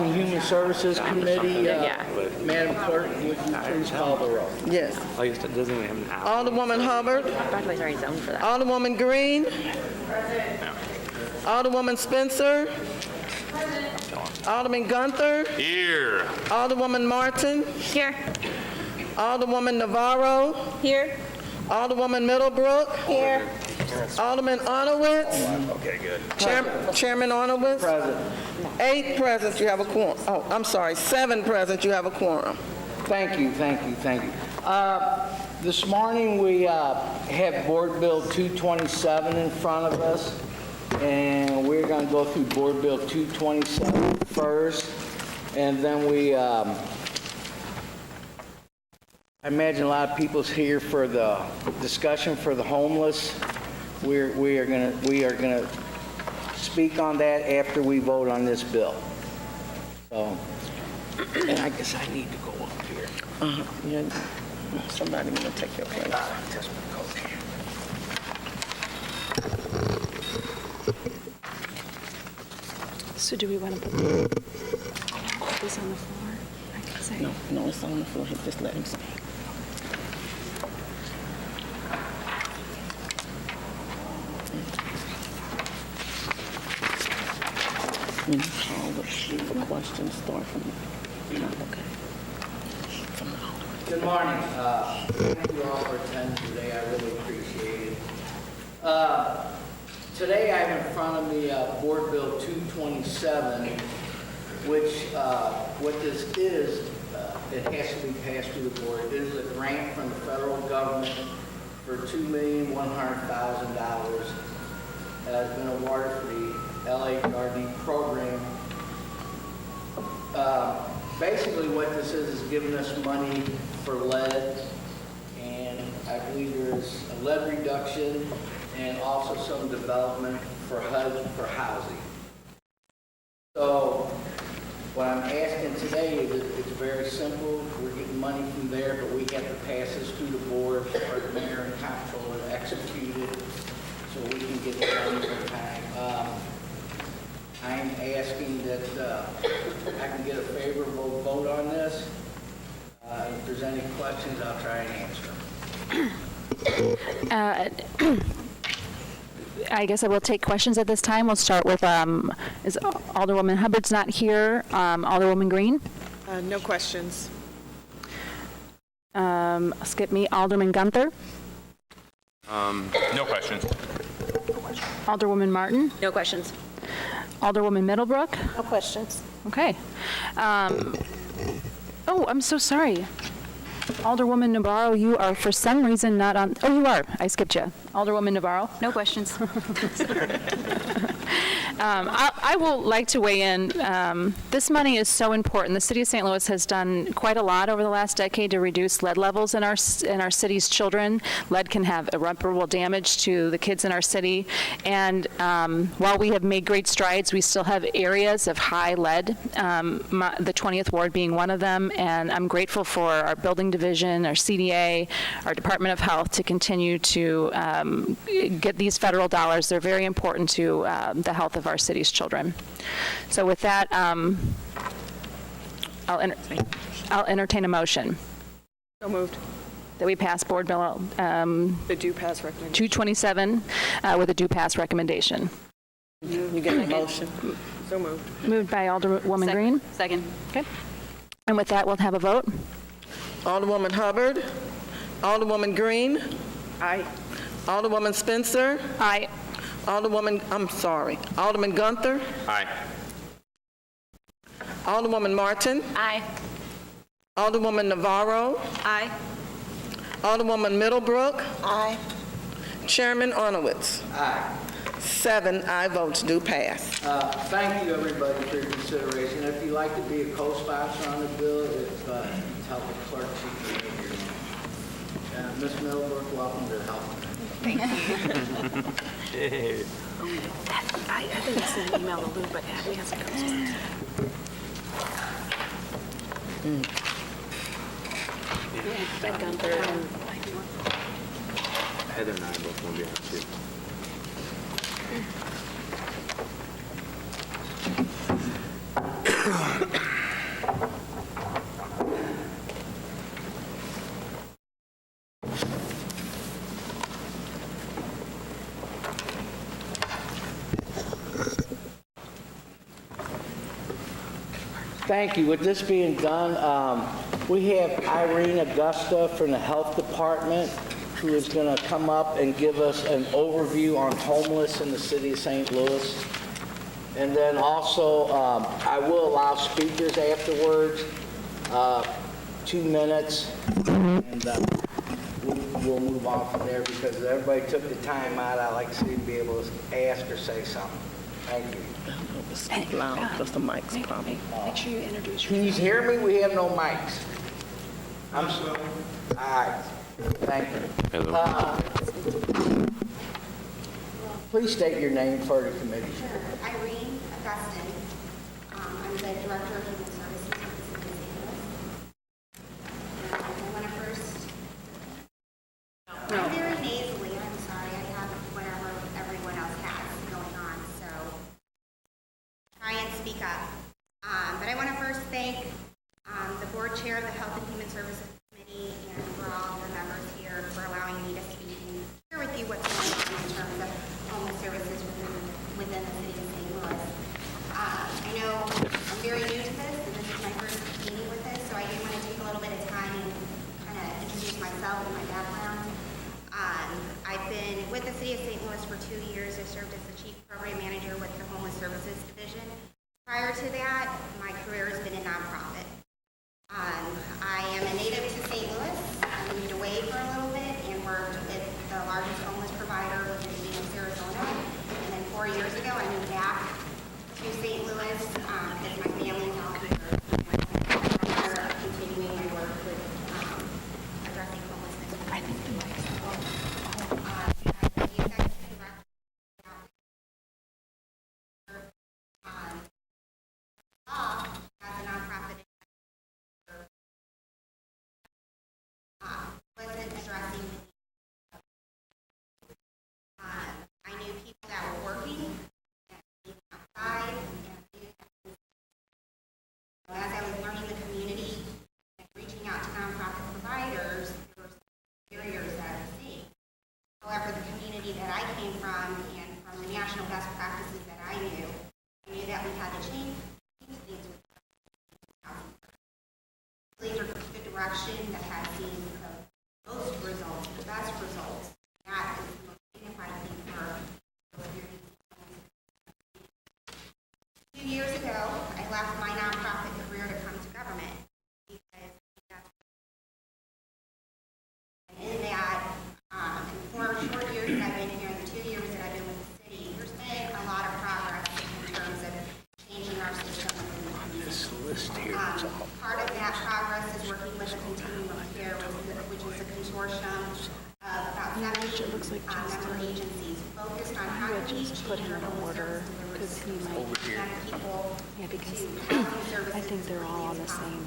and Human Services Committee, Madam Clerk, would you please call the roll? Yes. I guess it doesn't have an hour. Alderwoman Hubbard. Broadway's already zoned for that. Alderwoman Green. Alderwoman Spencer. Alderman Gunther. Here. Alderwoman Martin. Here. Alderwoman Navarro. Here. Alderwoman Middlebrook. Here. Alderman Arnowitz. Okay, good. Chairman Arnowitz. Present. 8 present, you have a quorum. Oh, I'm sorry, 7 present, you have a quorum. Thank you. This morning, we have Board Bill 227 in front of us, and we're going to go through Board Bill 227 first, and then I imagine a lot of people's here for the discussion for the homeless. We are gonna speak on that after we vote on this bill. So, and I guess I need to go up here. Yeah, somebody gonna take your place. Test my coat here. So do we want to put this on the floor? I can say. No, it's on the floor, just let him speak. When you call the questions, start from okay. From the Alderman. Good morning. Thank you all for attending today. I really appreciate it. Today I have in front of me Board Bill 227, which what this is, it has to be passed through the board. It is a grant from the federal government for $2,100,000 that has been awarded for the LHRD program. Basically what this is giving us money for lead, and I believe there's a lead reduction and also some development for HUD for housing. So what I'm asking today is it's very simple. We're getting money from there, but we have to pass this through the board for the mayor and comptroller to execute it so we can get the money in time. I'm asking that I can get a favorable vote on this. If there's any questions, I'll try and answer them. I guess I will take questions at this time. We'll start with, is Alderwoman Hubbard's not here? Alderwoman Green? No questions. Skip me. Alderman Gunther? No questions. Alderwoman Martin? No questions. Alderwoman Middlebrook? No questions. Okay. Oh, I'm so sorry. Alderwoman Navarro, you are for some reason not on. Oh, you are. I skipped you. Alderwoman Navarro? No questions. I will like to weigh in. This money is so important. The city of St. Louis has done quite a lot over the last decade to reduce lead levels in our city's children. Lead can have irreparable damage to the kids in our city. And while we have made great strides, we still have areas of high lead, the 20th Ward being one of them. And I'm grateful for our building division, our CDA, our Department of Health to continue to get these federal dollars. They're very important to the health of our city's children. So with that, I'll entertain a motion. So moved. That we pass Board Bill The do pass recommendation. 227 with a do pass recommendation. You get a motion? So moved. Moved by Alderwoman Green. Second. Okay. And with that, we'll have a vote. Alderwoman Hubbard. Alderwoman Green. Aye. Alderwoman Spencer. Aye. Alderman Gunther. Aye. Alderwoman Martin. Aye. Alderwoman Navarro. Aye. Alderwoman Middlebrook. Aye. Chairman Arnowitz. Aye. 7 aye votes do pass. Thank you, everybody, for your consideration. If you'd like to be a co-sponsor on the bill, tell the clerk she can give your name. Ms. Middlebrook, welcome to the Health. I think I sent an email to Lou, but Abby has a co-sponsor. Yeah, Gunther and Heather and I both want to be on Thank you. With this being done, we have Irene Augusta from the Health Department who is going to come up and give us an overview on homeless in the city of St. Louis. And then also, I will allow speakers afterwards, 2 minutes, and we'll move on from there because everybody took the time out. I like to see them be able to ask or say something. Thank you. Speak loud, because the mic's probably. Make sure you introduce Can you hear me? We have no mics. I'm sorry. All right. Thank you. Please state your name for the committee. Sure. Irene Augustin. I'm the Director of Human Services for the City of St. Louis. And I want to first... I'm very nasally. I'm sorry. I have whatever everyone else has going on, so try and speak up. But I want to first thank the board chair of the Health and Human Services Committee and for all the members here for allowing me to speak and share with you what's going on in terms of homeless services within the city of St. Louis. I know I'm very new to this, and this is my first meeting with this, so I do want to take a little bit of time and kind of introduce myself and my background. I've been with the city of St. Louis for 2 years. I served as the chief program manager with the Homeless Services Division. Prior to that, my career has been in nonprofit. I am a native to St. Louis. I moved away for a little bit and worked with the largest homeless provider within Phoenix, Arizona. And then 4 years ago, I moved back to St. Louis because my family is all here. And I'm continuing my work with addressing homelessness. I think the mic's as the executive director as a nonprofit wasn't addressing I knew people that were working and living outside and as I was learning the community and reaching out to nonprofit providers, there were some barriers that I was seeing. However, the community that I came from and from the national best practices that I knew that we had to change things with the direction that has seen the most results, the best results. That is the most dignified thing for community. 2 years ago, I left my nonprofit career to come to government because in that, in the 4 short years that I've been here, and the 2 years that I've been with the city, there's been a lot of progress in terms of changing our system within the community. This list here is all. Part of that progress is working with the Continuum of Care, which is a consortium of about 70 member agencies focused on how do we just put him in order because he might. people Yeah, because to housing services. I think they're all on the same.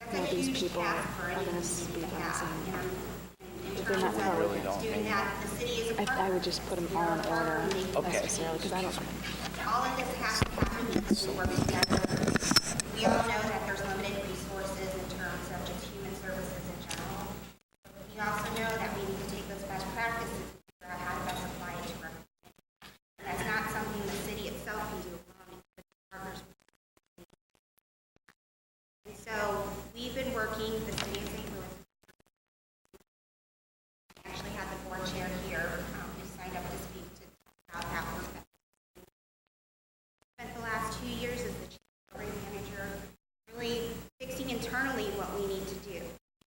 That's a All these huge people task for are any going to agency speak to on the have. same. In They're not terms of really doing that, the city is a I would just put them all in order necessarily because I don't. all of this has to happen because we work together. We all know that there's limited resources in terms of just human services in general. We also know that we need to take those best practices and figure out how to best apply it to our community. And that's not something the city itself can do alone. It's with partners. And so we've been working, the city of St. Louis actually had the board chair here who signed up to speak about that work. Spent the last 2 years as the chief program manager, really fixing internally what we need to do.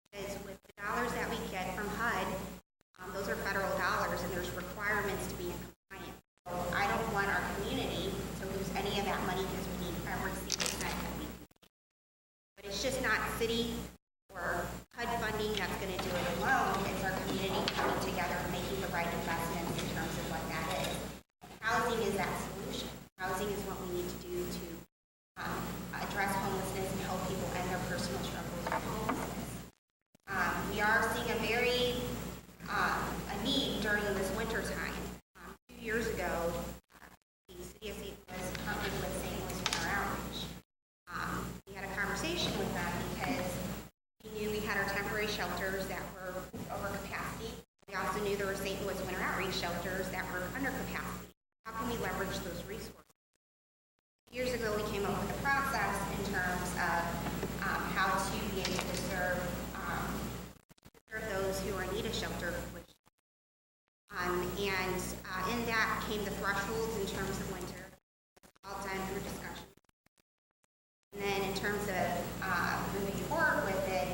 Because with the dollars that we get from HUD, those are federal dollars, and there's requirements to be in compliance. So I don't want our community to lose any of that money because we need every single cent that we can. But it's just not city or HUD funding that's going to do it alone. It's our community coming together and making the right investments in terms of what that is. Housing is that solution. Housing is what we need to do to address homelessness and help people end their personal struggles with homelessness. We are seeing a very a need during this winter time. 2 years ago, the city of St. Louis partnered with St. Louis Winter Outreach. We had a conversation with them because we knew we had our temporary shelters that were over capacity. We also knew there were St. Louis Winter Outreach shelters that were under capacity. How can we leverage those resources? years ago, we came up with a process in terms of how to be able to serve those who are in need of shelter. And in that came the thresholds in terms of winter, all done through discussion. And then in terms of moving forward with it,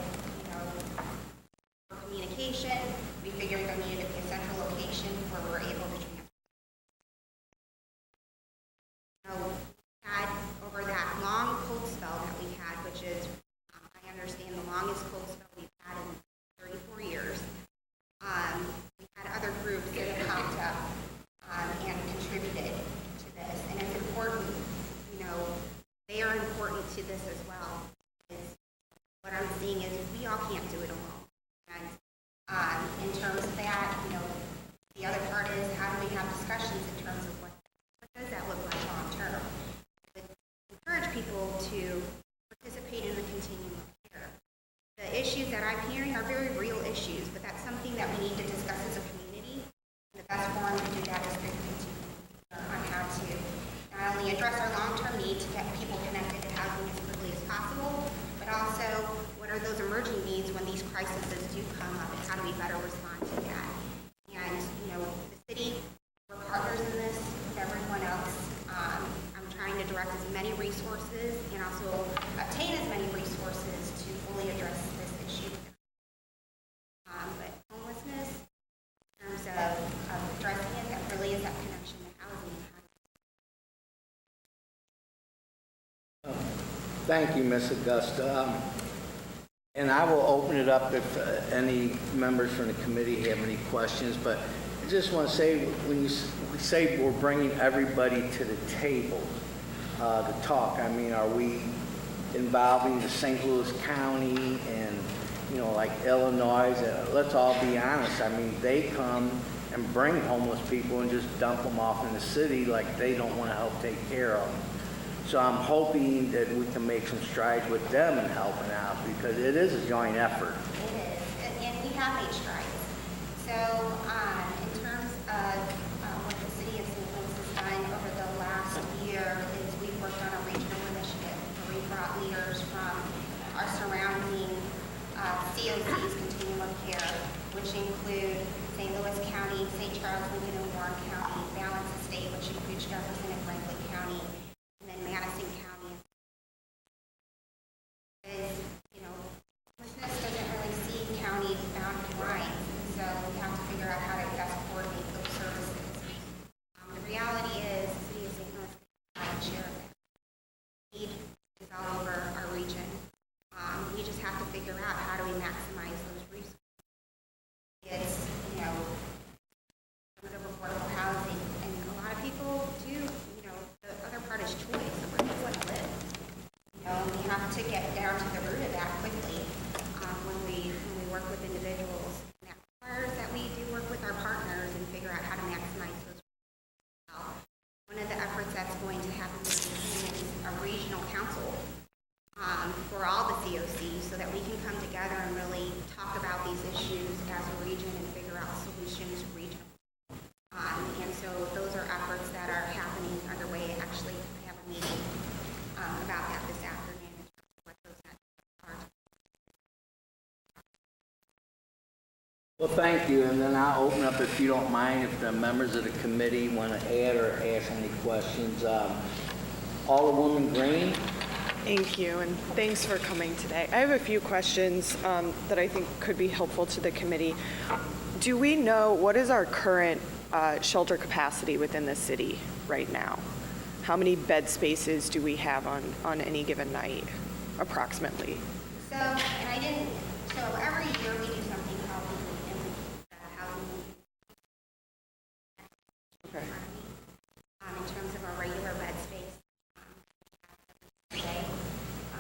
for communication, we figured there needed to be a central location where we were able to had over that long cold spell that we had, which is, I understand, the longest cold spell we've had in 34 years. We had other groups that have popped up and contributed to this, and it's important, they are important to this as well. What I'm seeing is we all can't do it alone. And in terms of that, the other part is how do we have discussions in terms of what does that look like long term? Encourage people to participate in the continuum of care. The issues that I'm hearing are very real issues, but that's something that we need to discuss as a community. The best forum to do that is through the continuum on how to not only address our long-term need to get people connected to housing as quickly as possible, but also what are those emerging needs when these crises do come up, and how do we better respond to that? And, the city, we're partners in this with everyone else. I'm trying to direct as many resources and also obtain as many resources to fully address this issue. But homelessness, in terms of addressing it, that really is that connection to housing. Thank you, Ms. Augusta. And I will open it up if any members from the committee have any questions, but I just want to say, when we say we're bringing everybody to the table to talk, I mean, are we involving the St. Louis County and, like Illinois? Let's all be honest. I mean, they come and bring homeless people and just dump them off in the city like they don't want to help take care of them. So I'm hoping that we can make some strides with them in helping out, because it is a joint effort. It is, and we have made strides. So in terms of what the city of St. Louis has done over the last year is we've worked on a regional initiative where we brought leaders from our surrounding COCs, Continuum of Care, which include St. Louis County, St. Charles, Lincoln, and Warren County, Balance Estate, which includes Jefferson and Franklin County, and then Madison County. Homelessness doesn't really see county boundary lines, so we have to figure out how to best coordinate those services. The reality is, the city of St. Louis is share of that. Need is all over our region. We just have to figure out how do we maximize those resources. It's, limited affordable housing, and a lot of people do, the other part is choice of where they want to live. We have to get down to the root of that quickly when we work with individuals. And that requires that we do work with our partners and figure out how to maximize those. One of the efforts that's going to happen is a regional council for all the COCs so that we can come together and really talk about these issues as a region and figure out solutions regionally. And so those are efforts that are happening underway. Actually, I have a meeting about that this afternoon in terms of what those next steps are. Well, thank you, and then I'll open up, if you don't mind, if the members of the committee want to add or ask any questions. Alderwoman Green? Thank you, and thanks for coming today. I have a few questions that I think could be helpful to the committee. Do we know what is our current shelter capacity within the city right now? How many bed spaces do we have on any given night, approximately? So every year we do something called the housing. Okay. In terms of our regular bed space. Today,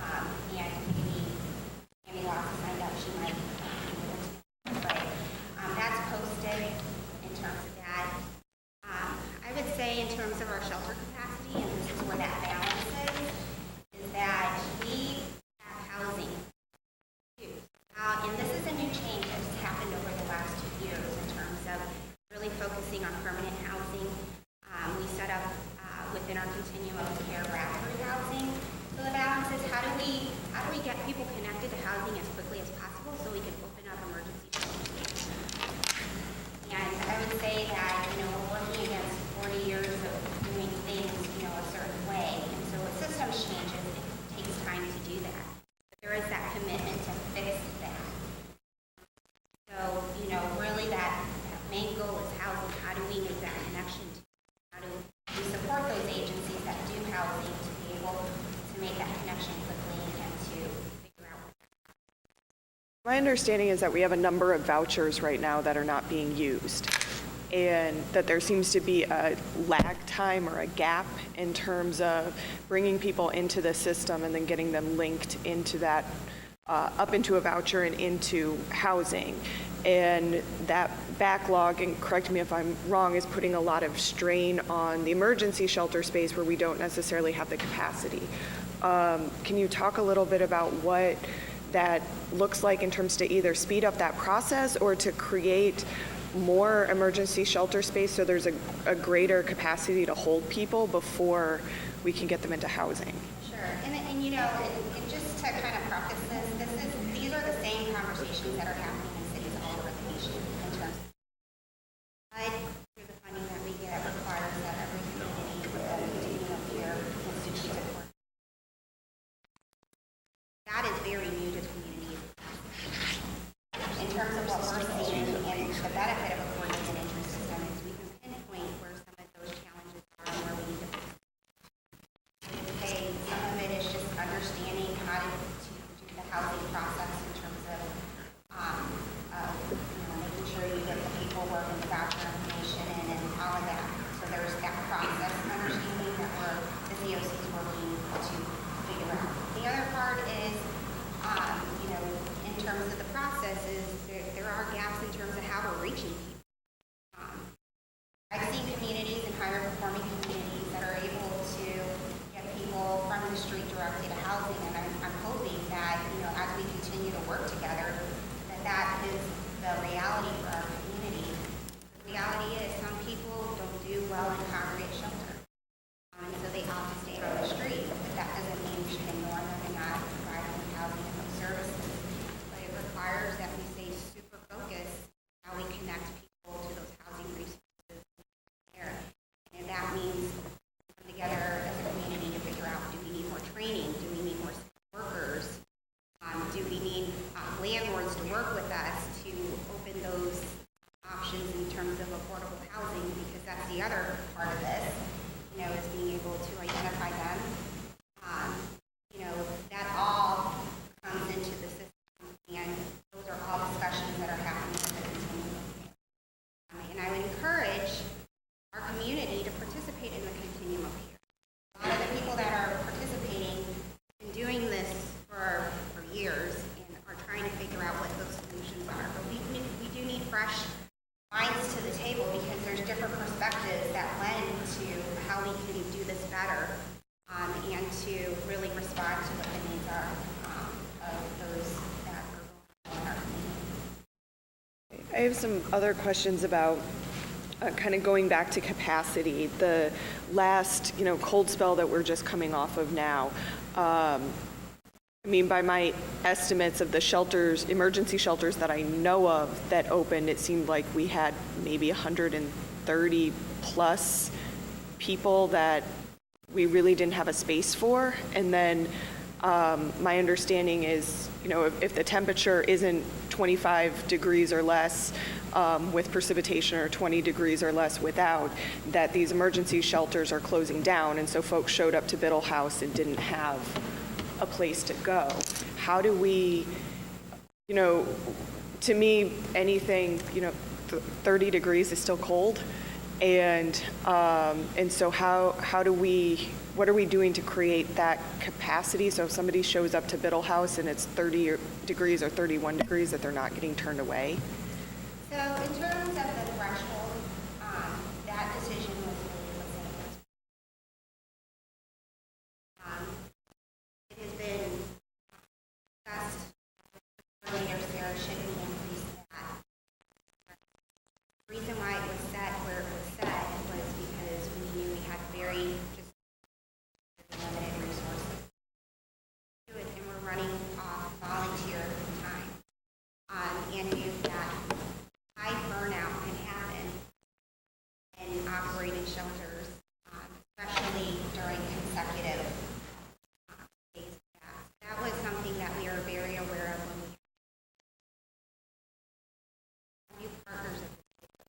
and maybe Amy Locke signed up, she might, but that's posted in terms of that. I would say in terms of our shelter capacity, and this is where that balance is that we have housing too. And this is a new change that's happened over the last 2 years in terms of really focusing on permanent housing. understanding is that we have a number of vouchers right now that are not being used, and that there seems to be a lag time or a gap in terms of bringing people into the system and then getting them linked into that, up into a voucher and into housing. And that backlog, and correct me if I'm wrong, is putting a lot of strain on the emergency shelter space where we don't necessarily have the capacity. Can you talk a little bit about what that looks like in terms to either speed up that process or to create more emergency shelter space so there's a greater capacity to hold people before we can get them into housing? Sure, and you know, and just to kind of preface this, these are the same conversations that are happening in cities all over the nation in terms of through the funding that we get requires that every community with a continuum of care institutes a court. That is very new to communities. In terms of what we're seeing and the benefit of a coordinated entry system is we can pinpoint where some of those challenges are and where we need to fix. Some of it is just understanding how to do the housing process in terms of making sure you get the paperwork and the voucher information in and all of that. So there's that process understanding that the COC is working to figure out. The other part is, in terms of the process is there are gaps in terms of how we're reaching people. I've seen communities and higher performing communities that are able to get people from the street directly to housing, and I'm hoping that, as we continue to work together, that is the reality for our community. The reality is some people don't do well in congregate shelter, and so they opt to stay on the street, but that doesn't mean we should ignore them and not provide them with housing and home services. But it requires that we stay super focused how we connect people to those housing resources there. And that means come together as a community to figure out, do we need more training? Do we need more workers? Do we need landlords to work with us to open those options in terms of affordable housing? Because that's the other part of this, is being able to identify them. That all comes into the system, and those are all discussions that are happening in the continuum of care. And I would encourage our community to participate in the continuum of care. A lot of the people that are participating have been doing this for years and are trying to figure out what those solutions are. But we do need fresh minds to the table because there's different perspectives that lend to how we can do this better and to really respond to what the needs are of those that are going on in our community. I have some other questions about kind of going back to capacity. The last, cold spell that we're just coming off of now, by my estimates of the shelters, emergency shelters that I know of that opened, it seemed like we had maybe 130 plus people that we really didn't have a space for. And then my understanding is, if the temperature isn't 25 degrees or less with precipitation or 20 degrees or less without, that these emergency shelters are closing down. And so folks showed up to Biddle House and didn't have a place to go. How do we, to me, anything, 30 degrees is still cold. And so how do we, what are we doing to create that capacity? So if somebody shows up to Biddle House and it's 30 degrees or 31 degrees, that they're not getting turned away? So in terms of the threshold, that decision was made with it has been discussed earlier, Sarah, should we increase that? The reason why it was set where it was set was because we knew we had very just limited resources to it, and we're running off volunteer time. And knew that high burnout can happen in operating shelters, especially during consecutive days. That was something that we are very aware of when we new partners at the table.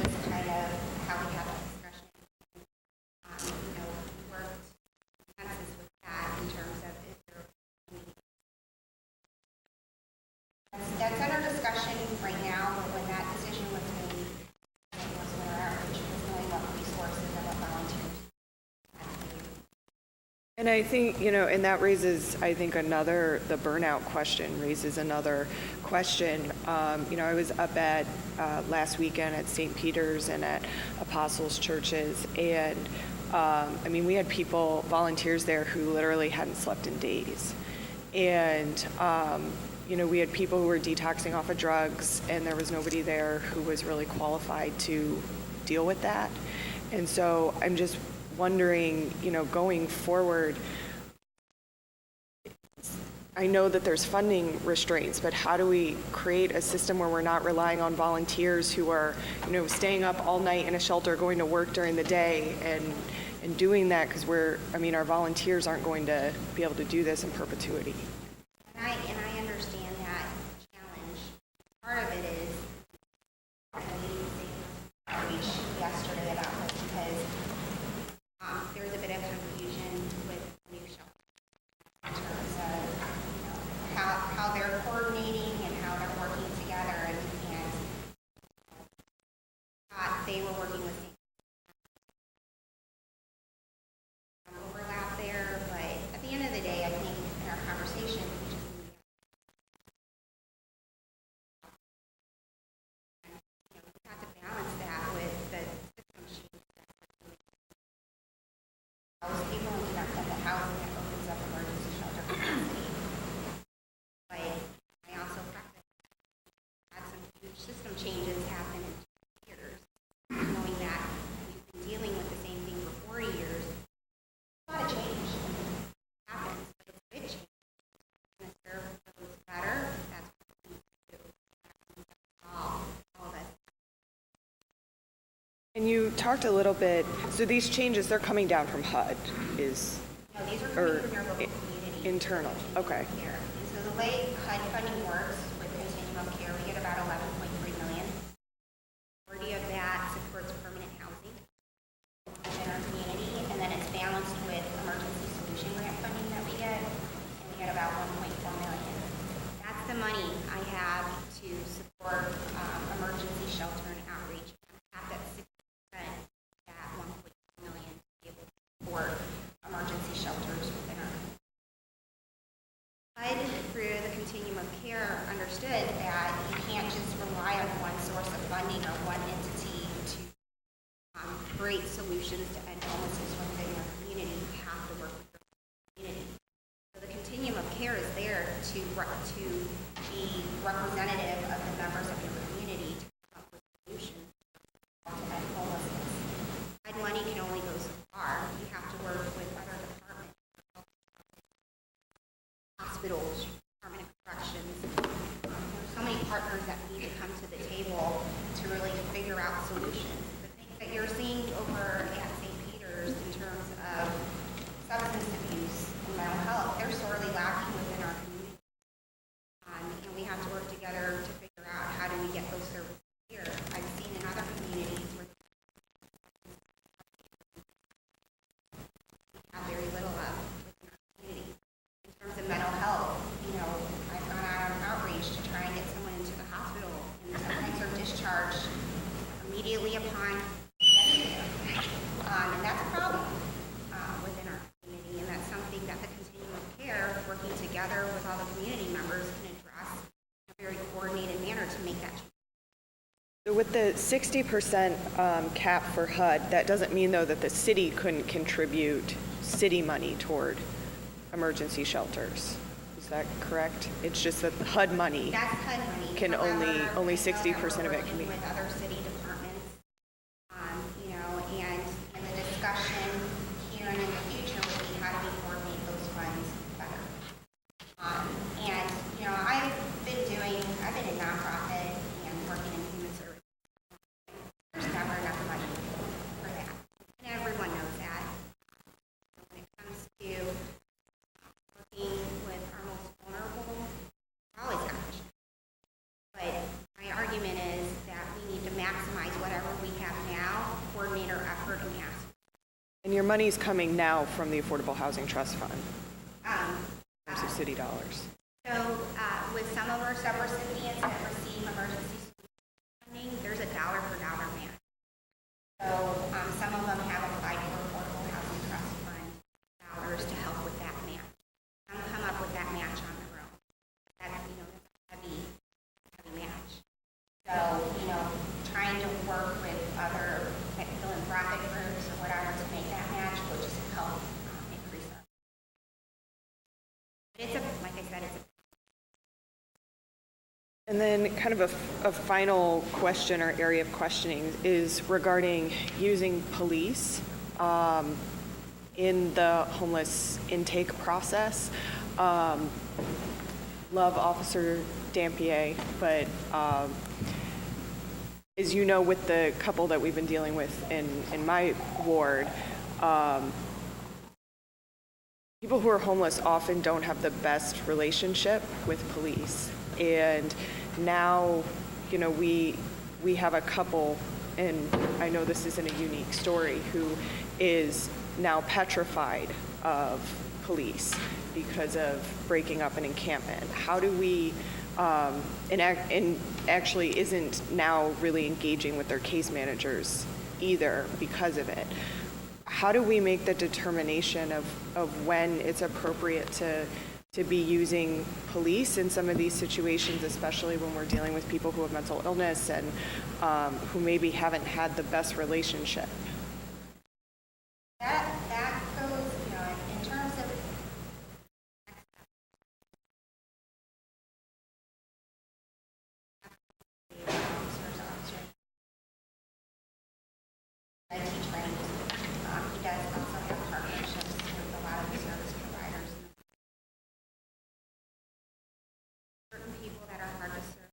Just kind of how we have a discussion. We worked consensus with that in terms of is there And I think, and that raises, I think, the burnout question raises another question. I was up at, last weekend at St. Peter's and at Apostles Churches, and, we had volunteers there who literally hadn't slept in days. And, we had people who were detoxing off of drugs, and there was nobody there who was really qualified to deal with that. And so I'm just wondering, going forward, I know that there's funding restraints, but how do we create a system where we're not relying on volunteers who are, staying up all night in a shelter, going to work during the day and doing that because our volunteers aren't going to be able to do this in perpetuity. And I understand that challenge. Part of it is, outreach yesterday about this because there's a bit of confusion with new shelter in terms of how they're coordinating and how they're working together, and they were working with some overlap there, but at the end of the day, I think in our conversation, we just need to we have to balance that with the system change that house people and connect them to housing that opens up emergency shelter capacity. But I also had some huge system changes happen in 2 years, knowing that we've been dealing with the same thing for 40 years. A lot of change happens, but it's a big change. And to serve those better, that's what we need to do. All of us. And you talked a little bit, so these changes, they're coming down from HUD, No, these are coming from your local community. internal, okay. Here. And so the way HUD funding works with continuum of care, we get about 11.3 million. Majority of that supports permanent housing in our community, and then it's balanced with emergency solution grant funding that we get, and we get about 1.4 million. That's the money I have to support emergency shelter and outreach. I have that 6%, that 1.4 million to be able to support emergency shelters within our community. HUD, through the continuum of care, understood that you can't just rely on one source of funding or one entity to create solutions to end homelessness within your community. You have to work with your community. So the continuum of care is there to be representative of the members of your community to come up with solutions to end homelessness. HUD money can only go so far. You have to work with other departments, hospitals, Department of Corrections. There's so many partners that need to come to the table to really figure out solutions. The things that you're seeing over at St. Peter's in terms of substance abuse and mental health, they're sorely lacking within our community. And we have to work together to figure out how do we get those services here. I've seen in other communities where have very little of within our community. In terms of mental health, I've gone out on outreach to try and get someone into the hospital, and sometimes they're discharged immediately upon getting there. And that's a problem within our community, and that's something that the continuum of care, working together with all the community members, can address in a very coordinated manner to make that change. So with the 60% cap for HUD, that doesn't mean, though, that the city couldn't contribute city money toward emergency shelters. Is that correct? It's just that the HUD money That's HUD money. can However, only I know that 60% of we're it can be. working with other city departments, and the discussion here and in the future would be how do we coordinate those funds better. I've been in nonprofit and working in human services. There's never enough money for that, and everyone knows that. When it comes to working with our most vulnerable, we're always got to. But my argument is that we need to maximize whatever we have now, coordinate our effort, and ask. And your money's coming now from the Affordable Housing Trust Fund, Um, in terms of city dollars. So with some of our sub-recipients that receive emergency funding, there's a dollar for dollar match. So some of them have applied for Affordable Housing Trust Fund dollars to help So, trying to work with other philanthropic groups or whatever to make that match will just help increase our. It's like I said, it's a. And then kind of a final question or area of questioning is regarding using police in the homeless intake process. Love Officer Dampier, but as you know, with the couple that we've been dealing with in my ward, people who are homeless often don't have the best relationship with police. And now, we have a couple, and I know this isn't a unique story, who is now petrified of police because of breaking up an encampment. How do we, and actually isn't now really engaging with their case managers either because of it. How do we make the determination of when it's appropriate to be using police in some of these situations, especially when we're dealing with people who have mental illness and who maybe haven't had the best relationship? That goes, in terms of I teach training. He does also have partnerships with a lot of the service providers. Certain people that are hard to serve.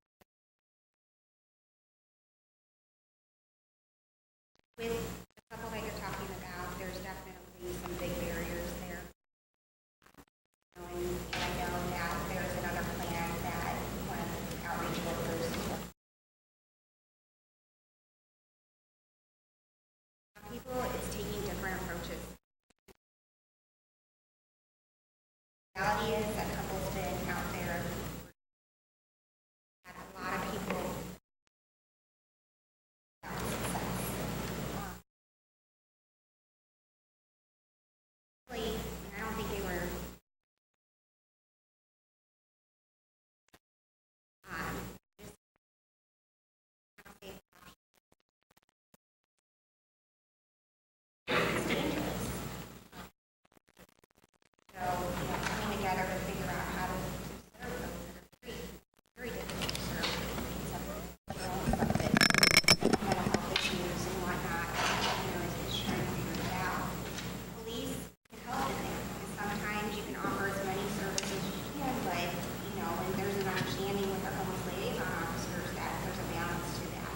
With the couple that you're talking about, there's definitely some big barriers there. And I know that there's another plan that one of the outreach workers is working. People is taking different approaches. The reality is that couple's been out there, had a lot of people found success. Really, I don't think they were just it's dangerous. So, coming together to figure out how to serve those that are free, very difficult to serve. Mental health issues and whatnot, is trying to figure it out. Police can help in there, because sometimes you can offer as many services as you can, but, when there's an understanding with the homeless liaison officers that there's a balance to that.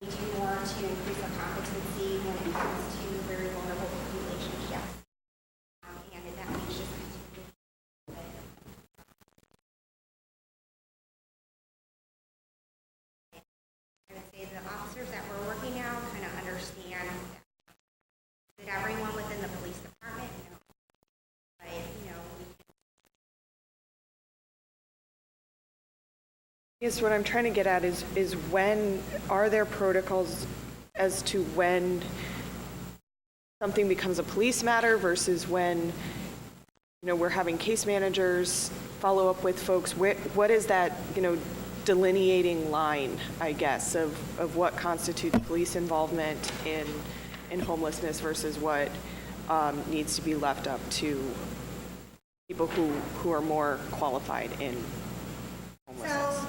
We do more to increase our competency when it comes to very vulnerable relationships. And that means just continuing. I would say the officers that we're working now kind of understand that everyone within the police department, but, Yes, what I'm trying to get at is when are there protocols as to when something becomes a police matter versus when, we're having case managers follow up with folks? What is that, delineating line, I guess, of what constitutes police involvement in homelessness versus what needs to be left up to people who are more qualified in homelessness? So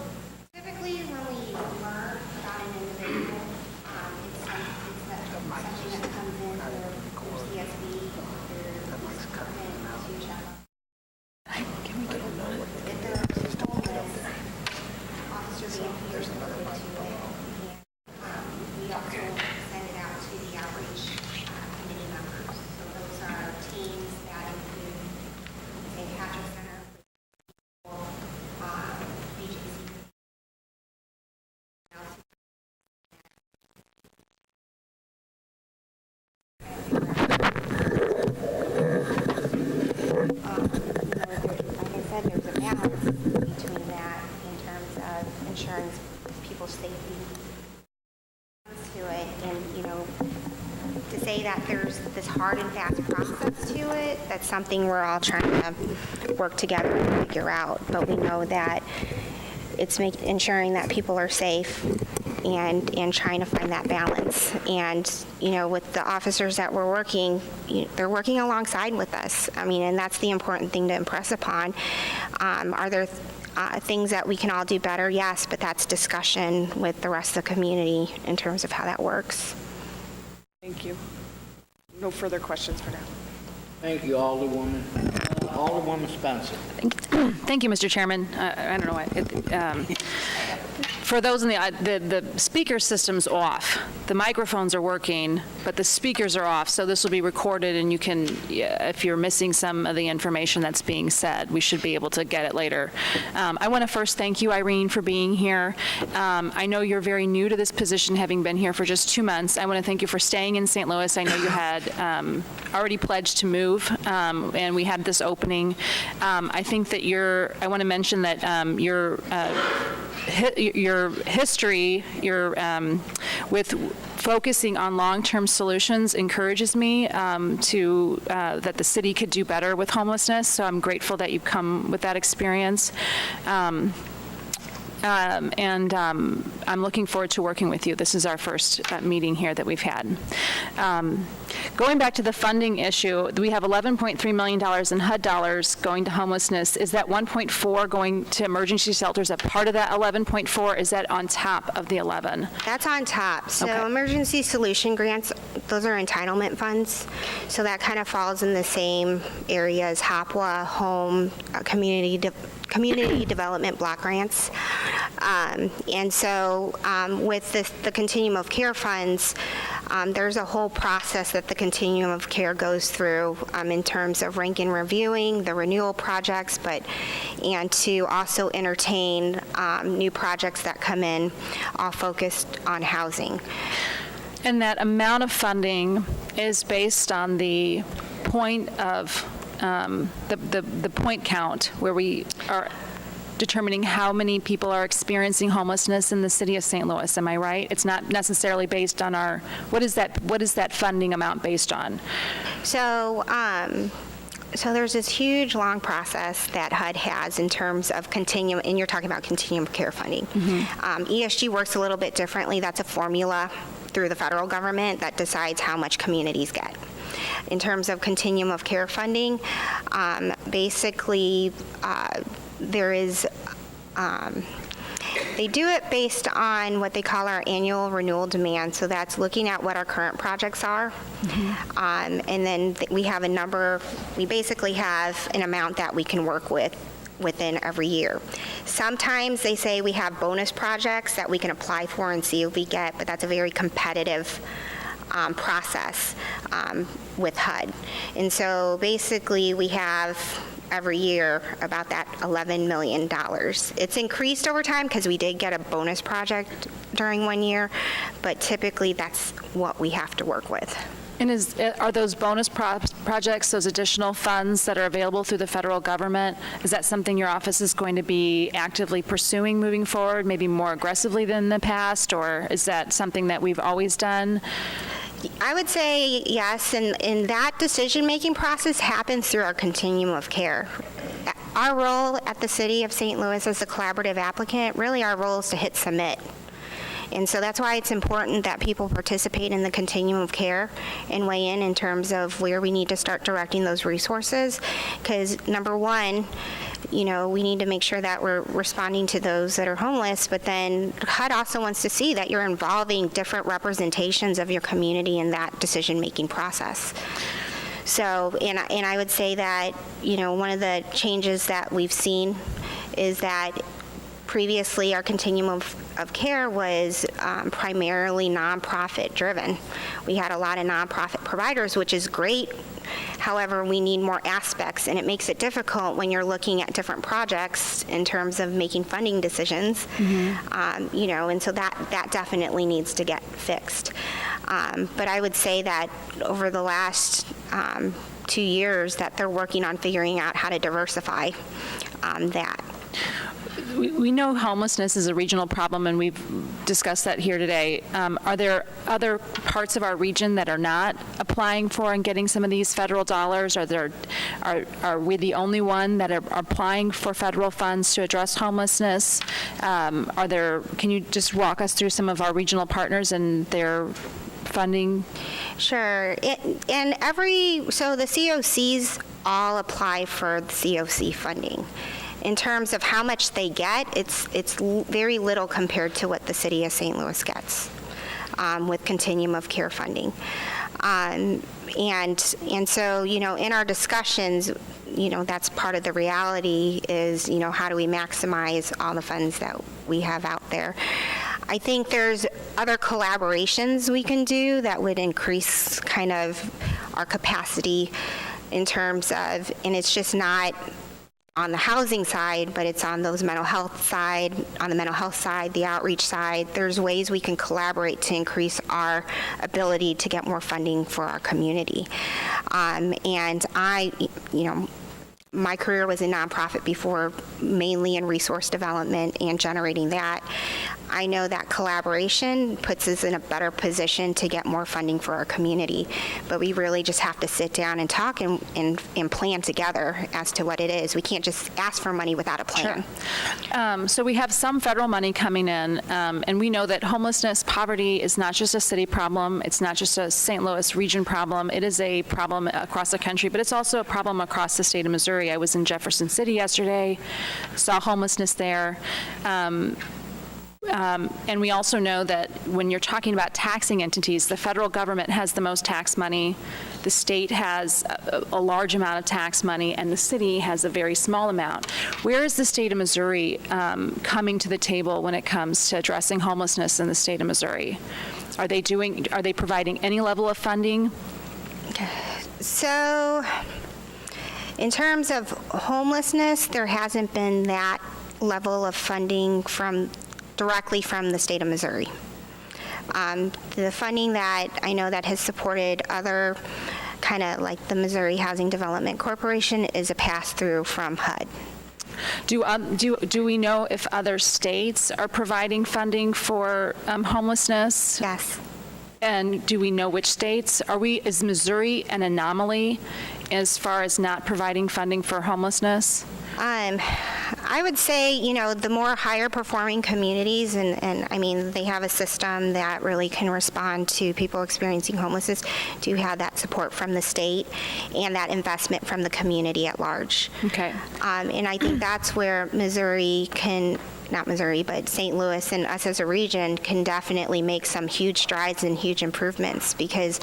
typically when we learn about an individual, it's something that comes in through CSB, through police department, to check on. If they're homeless, Officer Dampier is looking to it. And we also send it out to the outreach committee members. So those are teams that include St. Patrick's Center, BJC. Like I said, there's a balance between that in terms of ensuring people's safety to it. And, to say that there's this hard and fast process to it, that's something we're all trying to work together and figure out. But we know that it's ensuring that people are safe and trying to find that balance. And, you know, with the officers that we're working, they're working alongside with us. I mean, and that's the important thing to impress upon. Are there things that we can all do better? Yes, but that's discussion with the rest of the community in terms of how that works. Thank you. No further questions for now. Thank you, Alderwoman. Alderwoman Spencer. Thank you, Mr. Chairman. I don't know. For those in the speaker system's off. The microphones are working, but the speakers are off, so this will be recorded, and you can, if you're missing some of the information that's being said, we should be able to get it later. I want to first thank you, Irene, for being here. I know you're very new to this position, having been here for just 2 months. I want to thank you for staying in St. Louis. I know you had already pledged to move, and we had this opening. I think that I want to mention that your history, with focusing on long-term solutions encourages me that the city could do better with homelessness. So I'm grateful that you've come with that experience. I'm looking forward to working with you. This is our first meeting here that we've had. Going back to the funding issue, we have $11.3 million in HUD dollars going to homelessness. Is that 1.4 going to emergency shelters? A part of that 11.4? Is that on top of the 11? That's on top. So Okay. emergency solution grants, those are entitlement funds. So that kind of falls in the same area as HOPWA, home, community development block grants. And so with the continuum of care funds, there's a whole process that the continuum of care goes through in terms of rank and reviewing the renewal projects, and to also entertain new projects that come in, all focused on housing. And that amount of funding is based on the point of the point count, where we are determining how many people are experiencing homelessness in the city of St. Louis. Am I right? It's not necessarily based on what is that funding amount based on? So, so there's this huge, long process that HUD has in terms of continuum, and you're talking about continuum of care funding. ESG works a little bit differently. That's a formula through the federal government that decides how much communities get. In terms of continuum of care funding, basically, there is, they do it based on what they call our annual renewal demand. So that's looking at what our current projects are. And then we have a number, we basically have an amount that we can work within every year. Sometimes they say we have bonus projects that we can apply for and see if we get, but that's a very competitive process with HUD. And so basically we have every year about that $11 million. It's increased over time because we did get a bonus project during 1 year, but typically that's what we have to work with. And are those bonus projects, those additional funds that are available through the federal government, is that something your office is going to be actively pursuing moving forward, maybe more aggressively than in the past, or is that something that we've always done? I would say yes, and that decision-making process happens through our continuum of care. Our role at the City of St. Louis as a collaborative applicant, really our role is to hit submit. And so that's why it's important that people participate in the continuum of care and weigh in terms of where we need to start directing those resources. Because number one, you know, we need to make sure that we're responding to those that are homeless, but then HUD also wants to see that you're involving different representations of your community in that decision-making process. So, and I would say that, you know, one of the changes that we've seen is that previously our continuum of care was primarily nonprofit driven. We had a lot of nonprofit providers, which is great. However, we need more aspects, and it makes it difficult when you're looking at different projects in terms of making funding decisions. You know, and so that definitely needs to get fixed. But I would say that over the last 2 years that they're working on figuring out how to diversify that. we know homelessness is a regional problem, and we've discussed that here today. Are there other parts of our region that are not applying for and getting some of these federal dollars? Are we the only one that are applying for federal funds to address homelessness? Can you just walk us through some of our regional partners and their funding? Sure. So the COCs all apply for the COC funding. In terms of how much they get, it's very little compared to what the city of St. Louis gets with continuum of care funding. And so, in our discussions, that's part of the reality is, how do we maximize all the funds that we have out there? I think there's other collaborations we can do that would increase kind of our capacity in terms of, and it's just not on the housing side, but it's on those mental health side, on the mental health side, the outreach side. There's ways we can collaborate to increase our ability to get more funding for our community. And my career was in nonprofit before, mainly in resource development and generating that. I know that collaboration puts us in a better position to get more funding for our community, but we really just have to sit down and talk and plan together as to what it is. We can't just ask for money without a plan. Sure. So we have some federal money coming in, and we know that homelessness, poverty is not just a city problem. It's not just a St. Louis region problem. It is a problem across the country, but it's also a problem across the state of Missouri. I was in Jefferson City yesterday, saw homelessness there. And we also know that when you're talking about taxing entities, the federal government has the most tax money, the state has a large amount of tax money, and the city has a very small amount. Where is the state of Missouri coming to the table when it comes to addressing homelessness in the state of Missouri? Are they providing any level of funding? So, in terms of homelessness, there hasn't been that level of funding directly from the state of Missouri. The funding that I know that has supported other kind of like the Missouri Housing Development Corporation is a pass-through from HUD. Do we know if other states are providing funding for homelessness? Yes. And do we know which states? Is Missouri an anomaly as far as not providing funding for homelessness? I would say, the more higher performing communities, and I mean, they have a system that really can respond to people experiencing homelessness, do have that support from the state and that investment from the community at large. Okay. And I think that's where not Missouri, but St. Louis and us as a region can definitely make some huge strides and huge improvements because,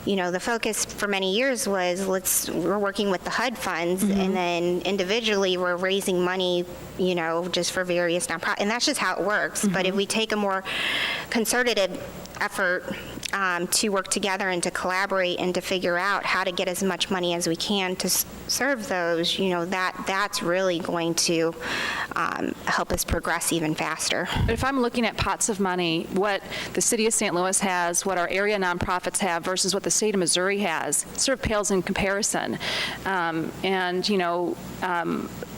the focus for many years was we're working with the HUD funds and then individually we're raising money, just for various nonprofits. And that's just how it works. But if we take a more concerted effort to work together and to collaborate and to figure out how to get as much money as we can to serve those, that's really going to help us progress even faster. But if I'm looking at pots of money, what the city of St. Louis has, what our area nonprofits have versus what the state of Missouri has, it sort of pales in comparison.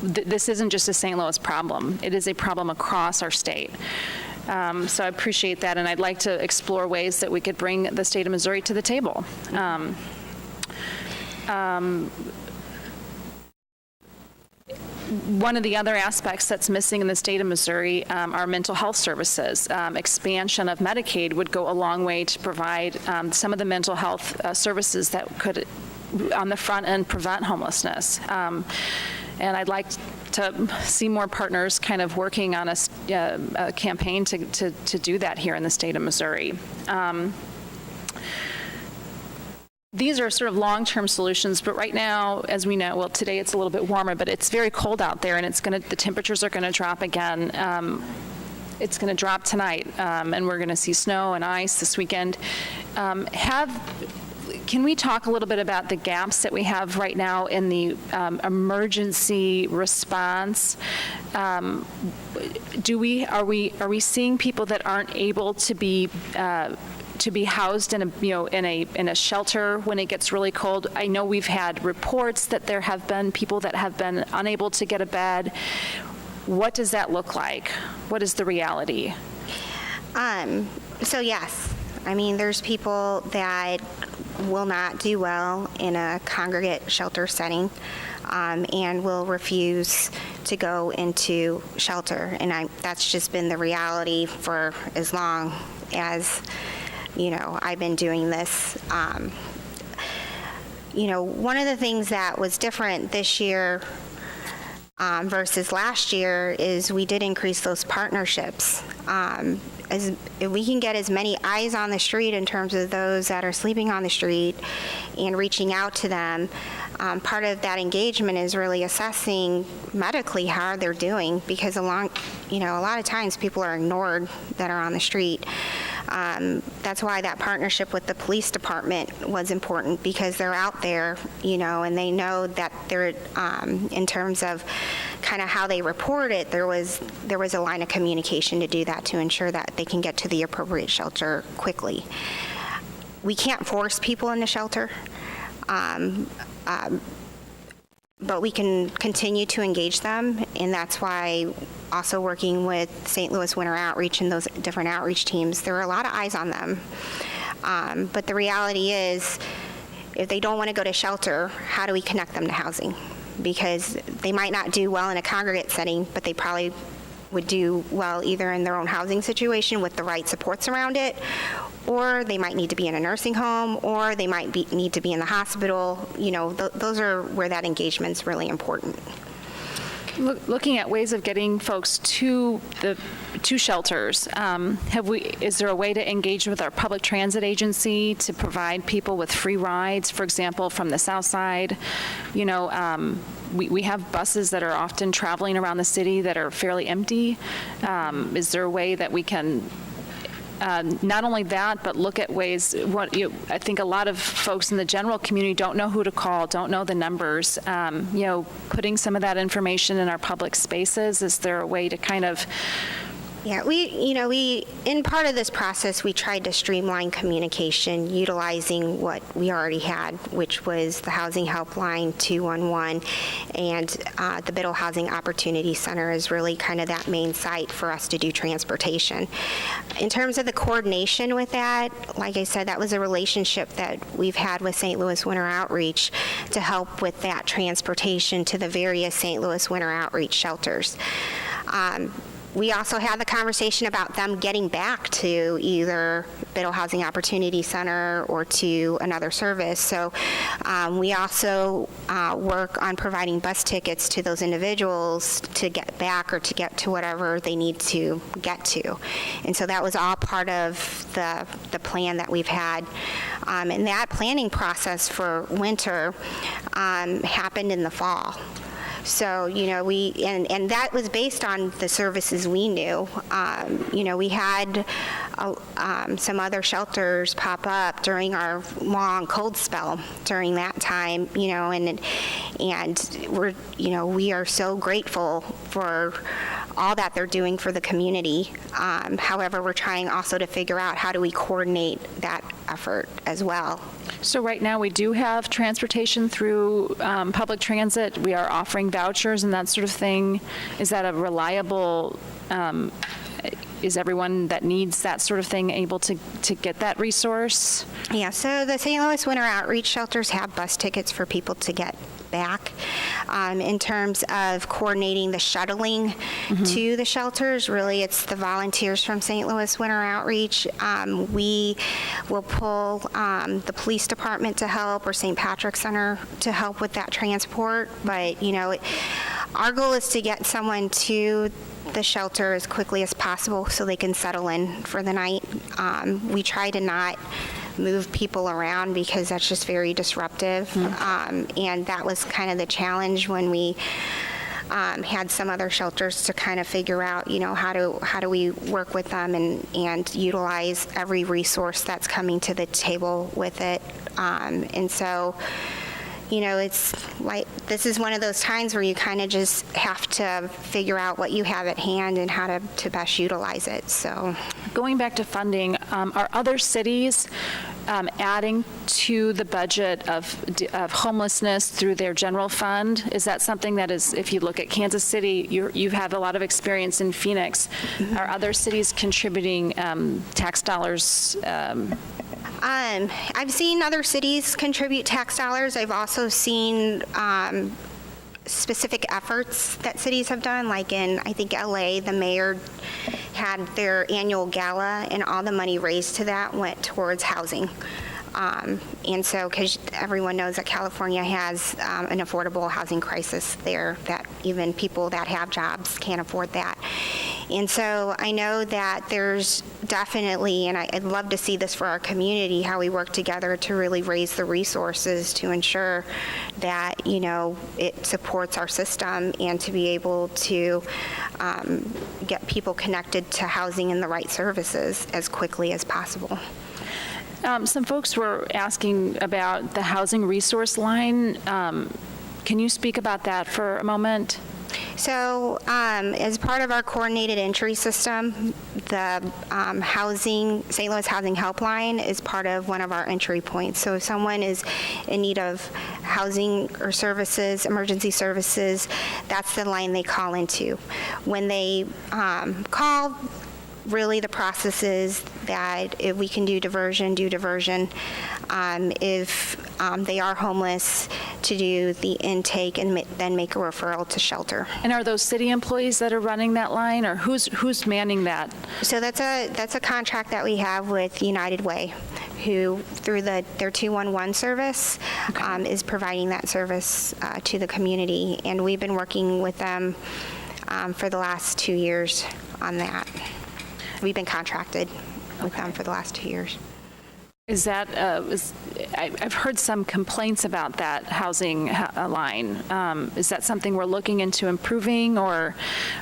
This isn't just a St. Louis problem. It is a problem across our state. So I appreciate that, and I'd like to explore ways that we could bring the state of Missouri to the table. One of the other aspects that's missing in the state of Missouri are mental health services. Expansion of Medicaid would go a long way to provide some of the mental health services that could, on the front end, prevent homelessness. And I'd like to see more partners kind of working on a campaign to do that here in the state of Missouri. These are sort of long-term solutions, but right now, as we know, well, today it's a little bit warmer, but it's very cold out there, and the temperatures are going to drop again. It's going to drop tonight, and we're going to see snow and ice this weekend. Can we talk a little bit about the gaps that we have right now in the emergency response? Are we seeing people that aren't able to be housed in a shelter when it gets really cold? I know we've had reports that there have been people that have been unable to get a bed. what does that look like? What is the reality? So yes, I mean, there's people that will not do well in a congregate shelter setting, and will refuse to go into shelter. And that's just been the reality for as long as, I've been doing this. One of the things that was different this year versus last year is we did increase those partnerships. As if we can get as many eyes on the street in terms of those that are sleeping on the street and reaching out to them, part of that engagement is really assessing medically how they're doing, because a lot of times people are ignored that are on the street. That's why that partnership with the police department was important, because they're out there, and they know that they're, in terms of kind of how they report it, there was a line of communication to do that, to ensure that they can get to the appropriate shelter quickly. We can't force people into shelter, but we can continue to engage them, and that's why also working with St. Louis Winter Outreach and those different outreach teams, there are a lot of eyes on them. But the reality is, if they don't want to go to shelter, how do we connect them to housing? Because they might not do well in a congregate setting, but they probably would do well either in their own housing situation with the right supports around it, or they might need to be in a nursing home, or they might need to be in the hospital. Those are where that engagement's really important. Looking at ways of getting folks to shelters, is there a way to engage with our public transit agency to provide people with free rides, for example, from the south side? We have buses that are often traveling around the city that are fairly empty. Is there a way that we can not only that, but look at ways, I think a lot of folks in the general community don't know who to call, don't know the numbers. Putting some of that information in our public spaces, is there a way to kind of... Yeah, we in part of this process, we tried to streamline communication utilizing what we already had, which was the Housing Helpline 211, and the Biddle Housing Opportunity Center is really kind of that main site for us to do transportation. In terms of the coordination with that, like I said, that was a relationship that we've had with St. Louis Winter Outreach to help with that transportation to the various St. Louis Winter Outreach shelters. We also had the conversation about them getting back to either Biddle Housing Opportunity Center or to another service. So we also work on providing bus tickets to those individuals to get back or to get to whatever they need to get to. And so that was all part of the plan that we've had. And that planning process for winter happened in the fall. So, and that was based on the services we knew. We had some other shelters pop up during our long cold spell during that time, and we are so grateful for all that they're doing for the community. However, we're trying also to figure out how do we coordinate that effort as well. So right now, we do have transportation through public transit. We are offering vouchers and that sort of thing. Is that a reliable, is everyone that needs that sort of thing able to get that resource? Yeah, so the St. Louis Winter Outreach shelters have bus tickets for people to get back. In terms of coordinating the shuttling to the shelters, really it's the volunteers from St. Louis Winter Outreach. We will pull the police department to help, or St. Patrick's Center to help with that transport. But, our goal is to get someone to the shelter as quickly as possible so they can settle in for the night. We try to not move people around because that's just very disruptive. And that was kind of the challenge when we had some other shelters to kind of figure out, how do we work with them and utilize every resource that's coming to the table with it. And so, it's like, this is one of those times where you kind of just have to figure out what you have at hand and how to best utilize it, so. Going back to funding, are other cities adding to the budget of homelessness through their general fund? Is that something that is, if you look at Kansas City, you've had a lot of experience in Phoenix. Are other cities contributing tax dollars? I've seen other cities contribute tax dollars. I've also seen specific efforts that cities have done, like in, I think, LA, the mayor had their annual gala, and all the money raised to that went towards housing. And so, because everyone knows that California has an affordable housing crisis there, that even people that have jobs can't afford that. And so I know that there's definitely, and I'd love to see this for our community, how we work together to really raise the resources to ensure that, you know, it supports our system and to be able to get people connected to housing and the right services as quickly as possible. Some folks were asking about the housing resource line. Can you speak about that for a moment? So as part of our coordinated entry system, the St. Louis Housing Helpline is part of one of our entry points. So if someone is in need of housing or services, emergency services, that's the line they call into. When they call, really the process is that if we can do diversion. If they are homeless, to do the intake and then make a referral to shelter. And are those city employees that are running that line, or who's manning that? So that's a contract that we have with United Way, who through their 211 service is providing that service to the community, and we've been working with them for the last 2 years on that. We've been contracted with them for the last 2 years. Is that, I've heard some complaints about that housing line. Is that something we're looking into improving, or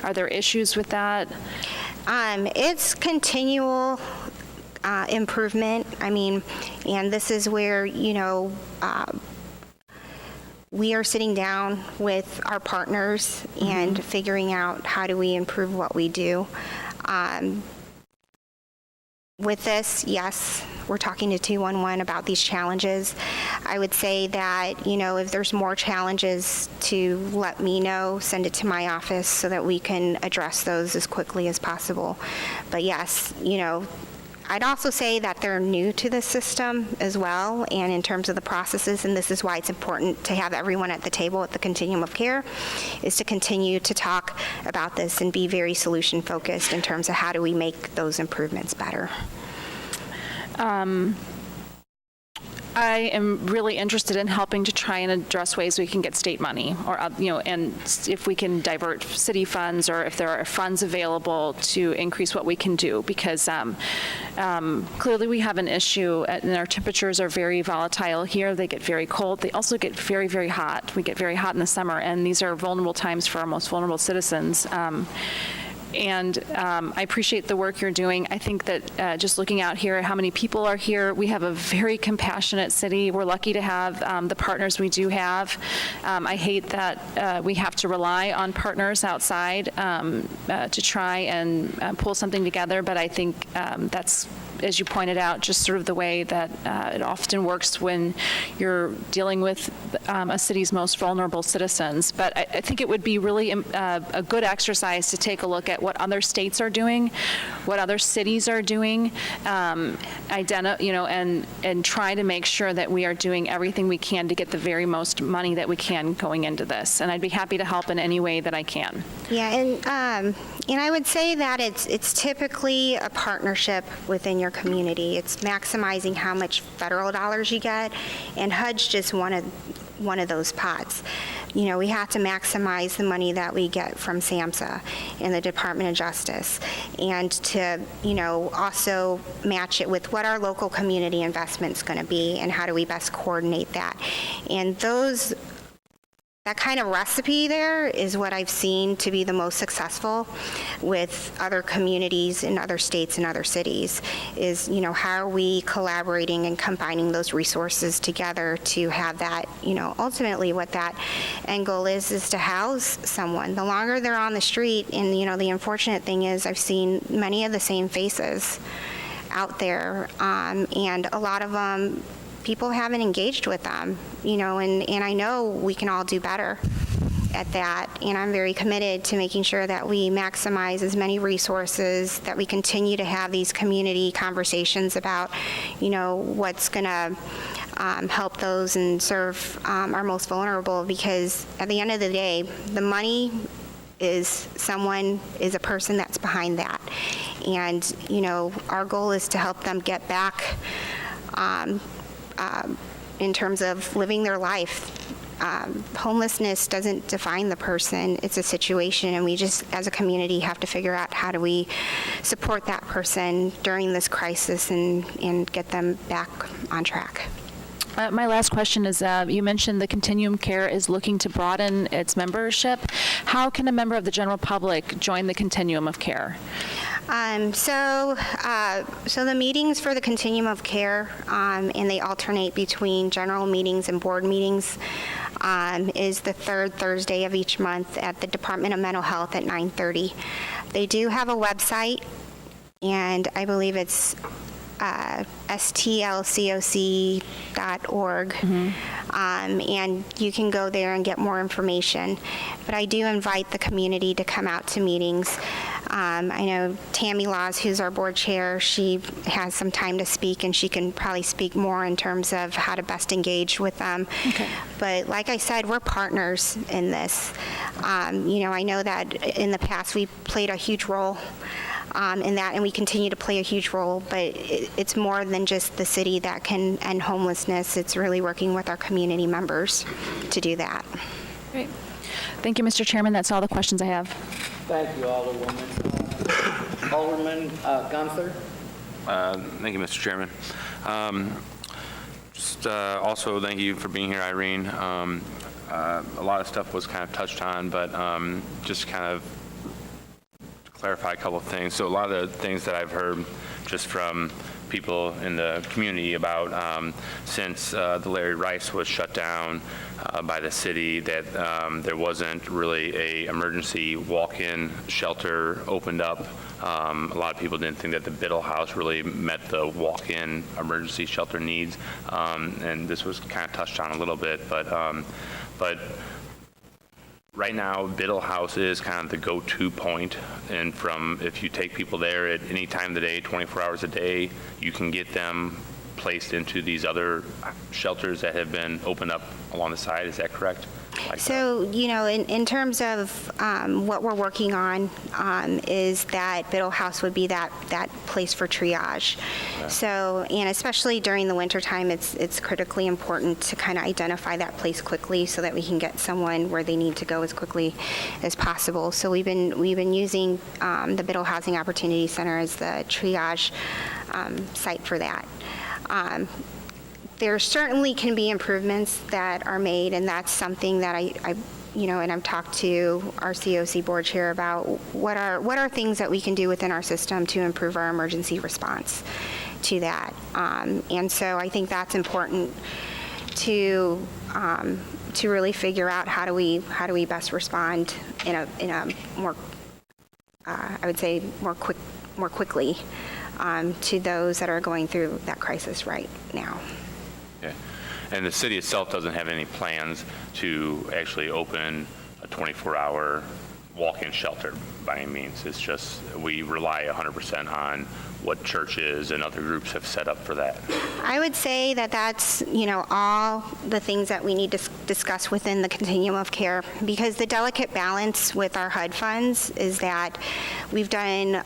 are there issues with that? It's continual improvement. I mean, and this is where, you know, we are sitting down with our partners and figuring out how do we improve what we do. With this, yes, we're talking to 211 about these challenges. I would say that, you know, if there's more challenges, to let me know, send it to my office so that we can address those as quickly as possible. But yes, you know, I'd also say that they're new to the system as well, and in terms of the processes, and this is why it's important to have everyone at the table at the continuum of care, is to continue to talk about this and be very solution focused in terms of how do we make those improvements better. I am really interested in helping to try and address ways we can get state money, or, you know, and if we can divert city funds, or if there are funds available to increase what we can do, because clearly we have an issue, and our temperatures are very volatile here. They get very cold. They also get very, very hot. We get very hot in the summer, and these are vulnerable times for our most vulnerable citizens. And I appreciate the work you're doing. I think that just looking out here, how many people are here, we have a very compassionate city. We're lucky to have the partners we do have. I hate that we have to rely on partners outside to try and pull something together, but I think that's, as you pointed out, just sort of the way that it often works when you're dealing with a city's most vulnerable citizens. But I think it would be really a good exercise to take a look at what other states are doing, what other cities are doing, you know, and try to make sure that we are doing everything we can to get the very most money that we can going into this. And I'd be happy to help in any way that I can. Yeah, and I would say that it's typically a partnership within your community. It's maximizing how much federal dollars you get, and HUD's just one of those pots. You know, we have to maximize the money that we get from SAMHSA and the Department of Justice, and to, you know, also match it with what our local community investment's going to be and how do we best coordinate that. And that kind of recipe there is what I've seen to be the most successful with other communities in other states and other cities, is, you know, how are we collaborating and combining those resources together to have that, you know, ultimately what that end goal is to house someone. The longer they're on the street, and, you know, the unfortunate thing is I've seen many of the same faces out there, and a lot of them, people haven't engaged with them, and I know we can all do better at that, and I'm very committed to making sure that we maximize as many resources, that we continue to have these community conversations about, what's going to help those and serve our most vulnerable, because at the end of the day, the money is a person that's behind that. And, our goal is to help them get back in terms of living their life. Homelessness doesn't define the person, it's a situation, and we just, as a community, have to figure out how do we support that person during this crisis and get them back on track. My last question is, you mentioned the Continuum Care is looking to broaden its membership. How can a member of the general public join the Continuum of Care? So the meetings for the Continuum of Care, and they alternate between general meetings and board meetings, is the third Thursday of each month at the Department of Mental Health at 9:30. They do have a website, and I believe it's stlcoc.org, and you can go there and get more information. But I do invite the community to come out to meetings. I know Tammy Laws, who's our board chair, she has some time to speak, and she can probably speak more in terms of how to best engage with them. Okay. But like I said, we're partners in this. I know that in the past we played a huge role in that, and we continue to play a huge role, but it's more than just the city that can end homelessness. It's really working with our community members to do that. Great. Thank you, Mr. Chairman. That's all the questions I have. Thank you, Alderwoman. Alderman Gunther? Thank you, Mr. Chairman. Also, thank you for being here, Irene. A lot of stuff was kind of touched on, but just kind of clarify a couple of things. So a lot of the things that I've heard just from people in the community about since the Larry Rice was shut down by the city, that there wasn't really a emergency walk-in shelter opened up. A lot of people didn't think that the Biddle House really met the walk-in emergency shelter needs, and this was kind of touched on a little bit, but right now, Biddle House is kind of the go-to point, and if you take people there at any time of the day, 24 hours a day, you can get them placed into these other shelters that have been opened up along the side. Is that correct? So, in terms of what we're working on is that Biddle House would be that place for triage. Okay. So, and especially during the wintertime, it's critically important to kind of identify that place quickly so that we can get someone where they need to go as quickly as possible. So we've been using the Biddle Housing Opportunity Center as the triage site for that. There certainly can be improvements that are made, and that's something that and I've talked to our COC board chair about what are things that we can do within our system to improve our emergency response to that. And so I think that's important to really figure out how do we best respond in a more I would say more quickly to those that are going through that crisis right now. Okay. And the city itself doesn't have any plans to actually open a 24-hour walk-in shelter by any means. It's just we rely 100% on what churches and other groups have set up for that. I would say that that's, all the things that we need to discuss within the continuum of care, because the delicate balance with our HUD funds is that we've done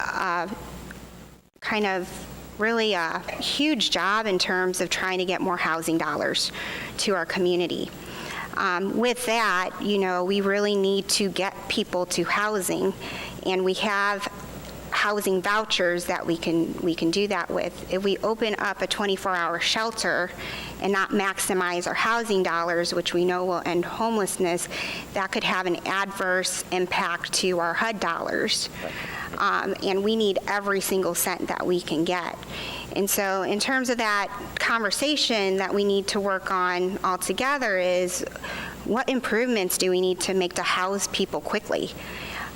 kind of really a huge job in terms of trying to get more housing dollars to our community. With that, we really need to get people to housing, and we have housing vouchers that we can do that with. If we open up a 24-hour shelter and not maximize our housing dollars, which we know will end homelessness, that could have an adverse impact to our HUD dollars. And we need every single cent that we can get. And so in terms of that conversation that we need to work on all together is what improvements do we need to make to house people quickly?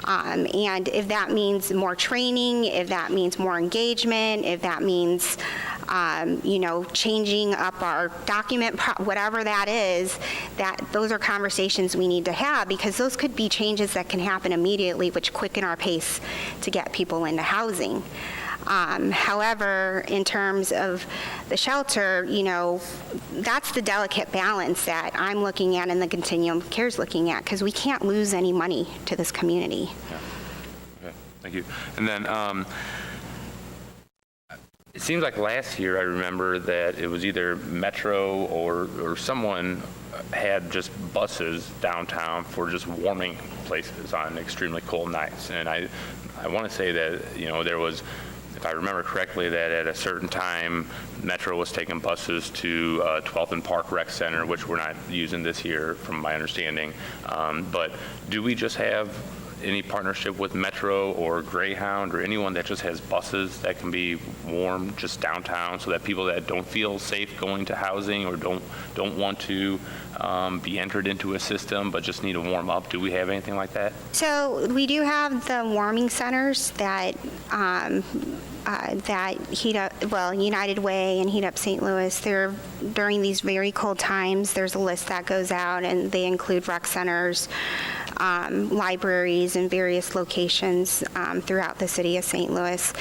And if that means more training, if that means more engagement, if that means, changing up our document, whatever that is, those are conversations we need to have, because those could be changes that can happen immediately, which quicken our pace to get people into housing. However, in terms of the shelter, that's the delicate balance that I'm looking at and the Continuum of Care is looking at, because we can't lose any money to this community. Okay, thank you. And then, it seems like last year I remember that it was either Metro or someone had just buses downtown for just warming places on extremely cold nights. And I want to say that, there was, if I remember correctly, that at a certain time, Metro was taking buses to 12th and Park Rec Center, which we're not using this year, from my understanding. But do we just have any partnership with Metro or Greyhound or anyone that just has buses that can be warm just downtown, so that people that don't feel safe going to housing or don't want to be entered into a system but just need to warm up? Do we have anything like that? So we do have the warming centers that heat up, United Way and Heat Up St. Louis. During these very cold times, there's a list that goes out, and they include rec centers, libraries, and various locations throughout the city of St. Louis.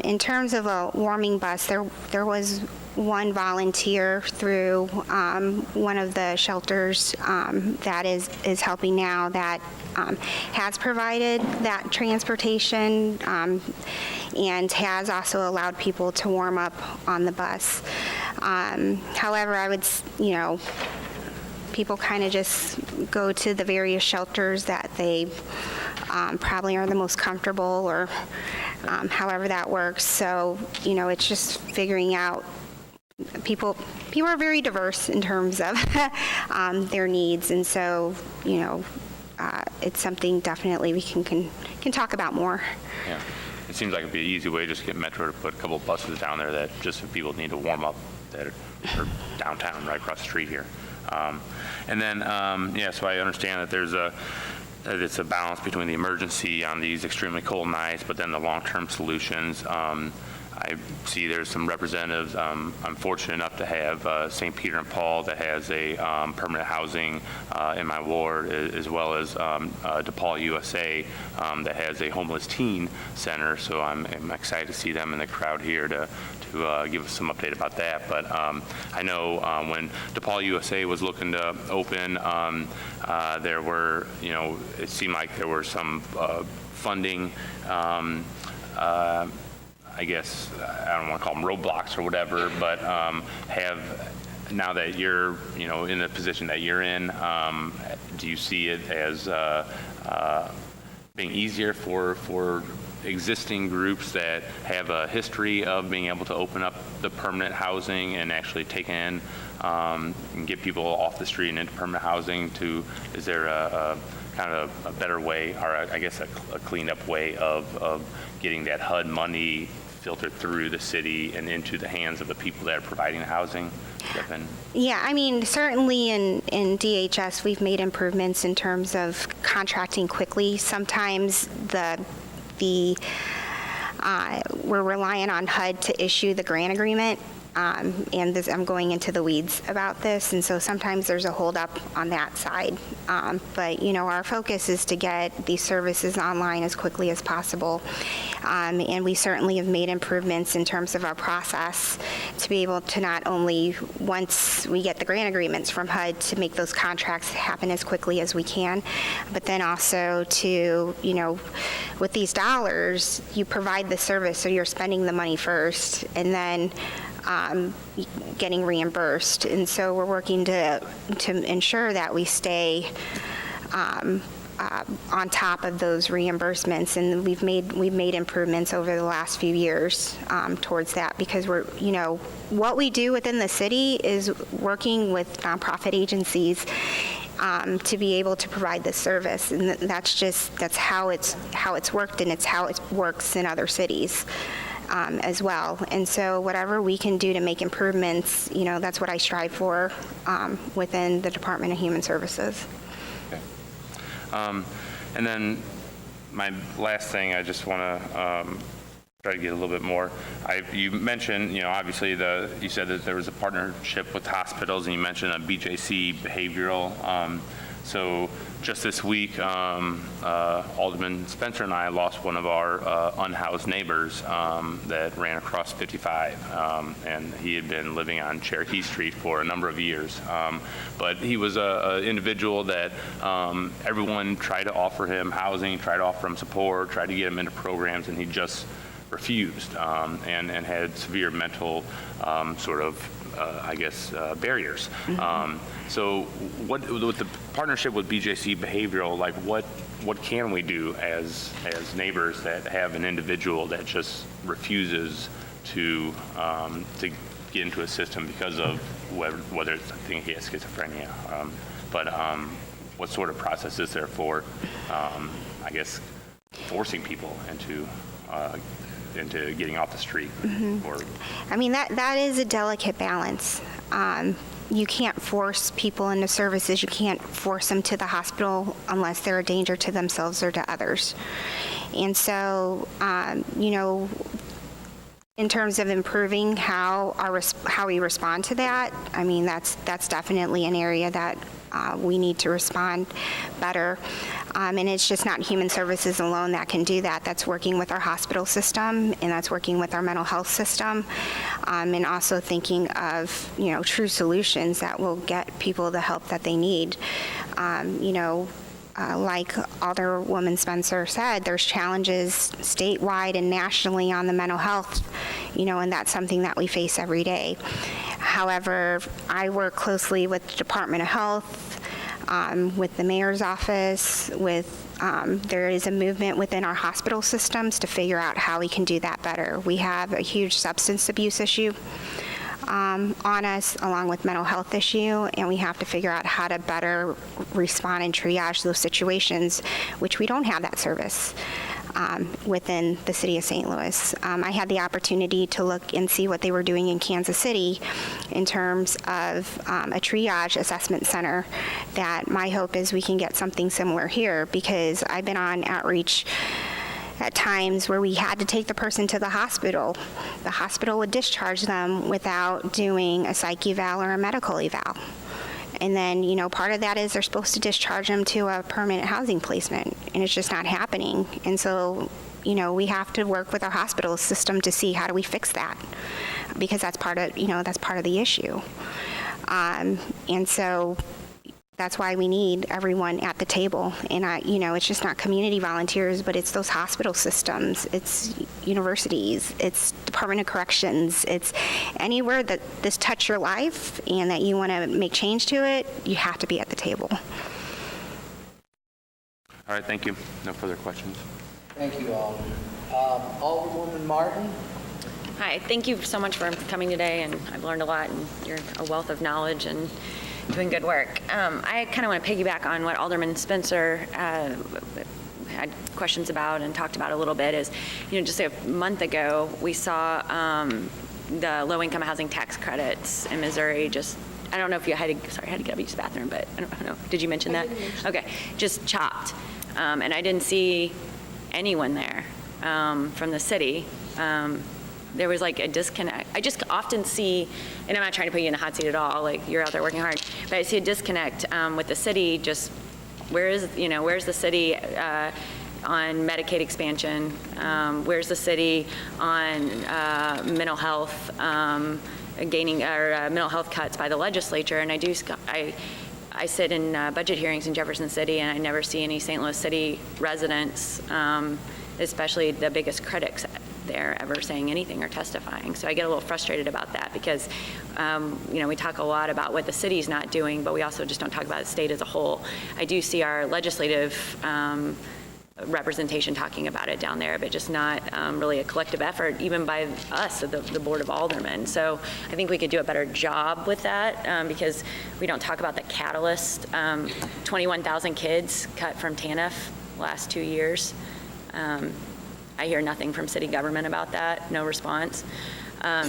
In terms of a warming bus, there was one volunteer through one of the shelters that is helping now, that has provided that transportation and has also allowed people to warm up on the bus. However, I would, people kind of just go to the various shelters that they probably are the most comfortable, or however that works. So, it's just figuring out. People are very diverse in terms of their needs, and so, it's something definitely we can talk about more. Yeah. It seems like it'd be an easy way, just get Metro to put a couple of buses down there that just if people need to warm up, that are downtown right across the street here. And then, so I understand that that it's a balance between the emergency on these extremely cold nights, but then the long-term solutions. I see there's some representatives. I'm fortunate enough to have St. Peter and Paul that has a permanent housing in my ward, as well as DePaul USA that has a homeless teen center. So I'm excited to see them in the crowd here to give us some update about that. But I know when DePaul USA was looking to open, there were, it seemed like there were some funding, I guess, I don't want to call them roadblocks or whatever, but now that you're, in the position that you're in, do you see it as being easier for existing groups that have a history of being able to open up the permanent housing and actually take in and get people off the street and into permanent housing? Is there a kind of a better way, or I guess a cleaned-up way of getting that HUD money filtered through the city and into the hands of the people that are providing housing? Yeah, I mean, certainly in DHS, we've made improvements in terms of contracting quickly. Sometimes we're relying on HUD to issue the grant agreement. And I'm going into the weeds about this, and so sometimes there's a holdup on that side. But, our focus is to get these services online as quickly as possible. And we certainly have made improvements in terms of our process to be able to not only, once we get the grant agreements from HUD, to make those contracts happen as quickly as we can, but then also to, with these dollars, you provide the service, so you're spending the money first, and then getting reimbursed. And so we're working to ensure that we stay on top of those reimbursements, and we've made improvements over the last few years towards that, because what we do within the city is working with nonprofit agencies to be able to provide this service, and that's how it's worked, and it's how it works in other cities as well. And so whatever we can do to make improvements, that's what I strive for within the Department of Human Services. Okay. And then My last thing, I just want to try to get a little bit more. You mentioned, obviously you said that there was a partnership with hospitals, and you mentioned a BJC behavioral. So just this week, Alderman Spencer and I lost one of our unhoused neighbors that ran across 55, and he had been living on Cherokee Street for a number of years. But he was an individual that everyone tried to offer him housing, tried to offer him support, tried to get him into programs, and he just refused and had severe mental barriers. So with the partnership with BJC Behavioral, like what can we do as neighbors that have an individual that just refuses to get into a system because of whether it's, I think he has schizophrenia, what sort of process is there for, forcing people into getting off the street? Or I mean, that is a delicate balance. You can't force people into services. You can't force them to the hospital unless they're a danger to themselves or to others. And so, in terms of improving how we respond to that, I mean, that's definitely an area that we need to respond better. And it's just not human services alone that can do that. That's working with our hospital system, and that's working with our mental health system, and also thinking of, true solutions that will get people the help that they need. Like Alderwoman Spencer said, there's challenges statewide and nationally on the mental health, and that's something that we face every day. However, I work closely with the Department of Health, with the mayor's office, there is a movement within our hospital systems to figure out how we can do that better. We have a huge substance abuse issue on us, along with mental health issue, and we have to figure out how to better respond and triage those situations, which we don't have that service within the city of St. Louis. I had the opportunity to look and see what they were doing in Kansas City in terms of a triage assessment center, that my hope is we can get something similar here, because I've been on outreach at times where we had to take the person to the hospital. The hospital would discharge them without doing a psych eval or a medical eval. And then, part of that is they're supposed to discharge them to a permanent housing placement, and it's just not happening. And so, we have to work with our hospital system to see how do we fix that, because that's part of the issue. And so that's why we need everyone at the table. And it's just not community volunteers, but it's those hospital systems, it's universities, it's Department of Corrections, it's anywhere that this touch your life and that you want to make change to it, you have to be at the table. all right, thank you. No further questions. Thank you, Alderman. Alderwoman Martin? Hi, thank you so much for coming today, and I've learned a lot, and you're a wealth of knowledge and doing good work. I kind of want to piggyback on what Alderman Spencer had questions about and talked about a little bit. Is, just a month ago, we saw the low-income housing tax credits in Missouri just, I don't know if you had to, I had to get up to use the bathroom, but I don't know. Did you mention that? Okay, just chopped. And I didn't see anyone there from the city. There was like a disconnect. I just often see, and I'm not trying to put you in the hot seat at all, like you're out there working hard, but I see a disconnect with the city. Just where's the city on Medicaid expansion? Where's the city on mental health, gaining or mental health cuts by the legislature? And I sit in budget hearings in Jefferson City, and I never see any St. Louis City residents, especially the biggest critics there, ever saying anything or testifying. So I get a little frustrated about that, because we talk a lot about what the city's not doing, but we also just don't talk about the state as a whole. I do see our legislative representation talking about it down there, but just not really a collective effort, even by us, the Board of Aldermen. So I think we could do a better job with that, because we don't talk about the catalyst. 21,000 kids cut from TANF last 2 years. I hear nothing from city government about that, no response. I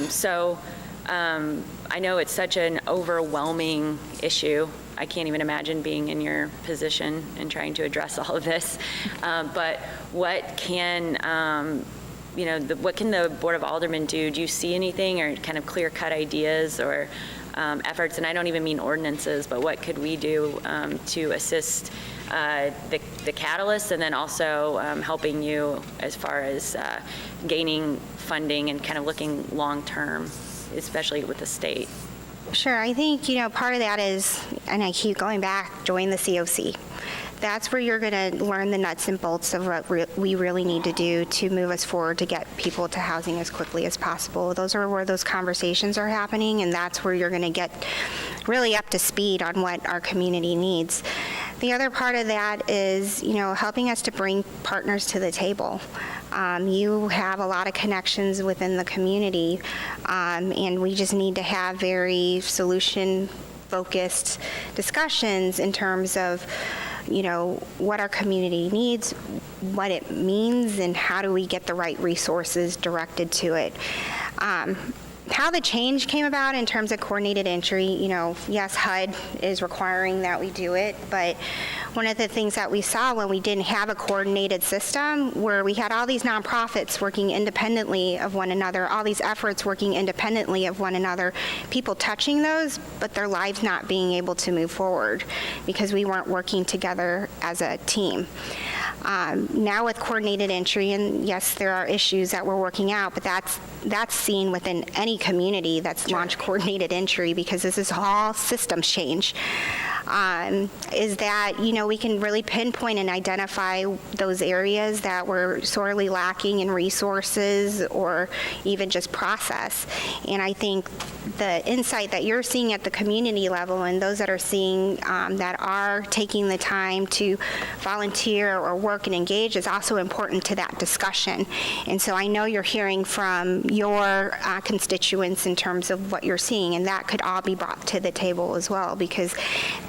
know it's such an overwhelming issue. I can't even imagine being in your position and trying to address all of this. But what can, what can the Board of Aldermen do? Do you see anything or kind of clear-cut ideas or efforts? And I don't even mean ordinances, but what could we do to assist the catalyst, and then also helping you as far as gaining funding and kind of looking long-term, especially with the state? Sure, I think, part of that is, and I keep going back, join the COC. That's where you're going to learn the nuts and bolts of what we really need to do to move us forward to get people to housing as quickly as possible. Those are where those conversations are happening, and that's where you're going to get really up to speed on what our community needs. The other part of that is, helping us to bring partners to the table. You have a lot of connections within the community, and we just need to have very solution-focused discussions in terms of what our community needs, what it means, and how do we get the right resources directed to it. How the change came about in terms of coordinated entry, yes, HUD is requiring that we do it, but one of the things that we saw when we didn't have a coordinated system, where we had all these nonprofits working independently of one another, all these efforts working independently of one another, people touching those, but their lives not being able to move forward because we weren't working together as a team. Now with coordinated entry, and yes, there are issues that we're working out, but that's seen within any community that's launched coordinated entry, because this is all systems change. Is that, we can really pinpoint and identify those areas that were sorely lacking in resources or even just process. And I think the insight that you're seeing at the community level, and those that are seeing that are taking the time to volunteer or work and engage, is also important to that discussion. And so I know you're hearing from your constituents in terms of what you're seeing, and that could all be brought to the table as well, because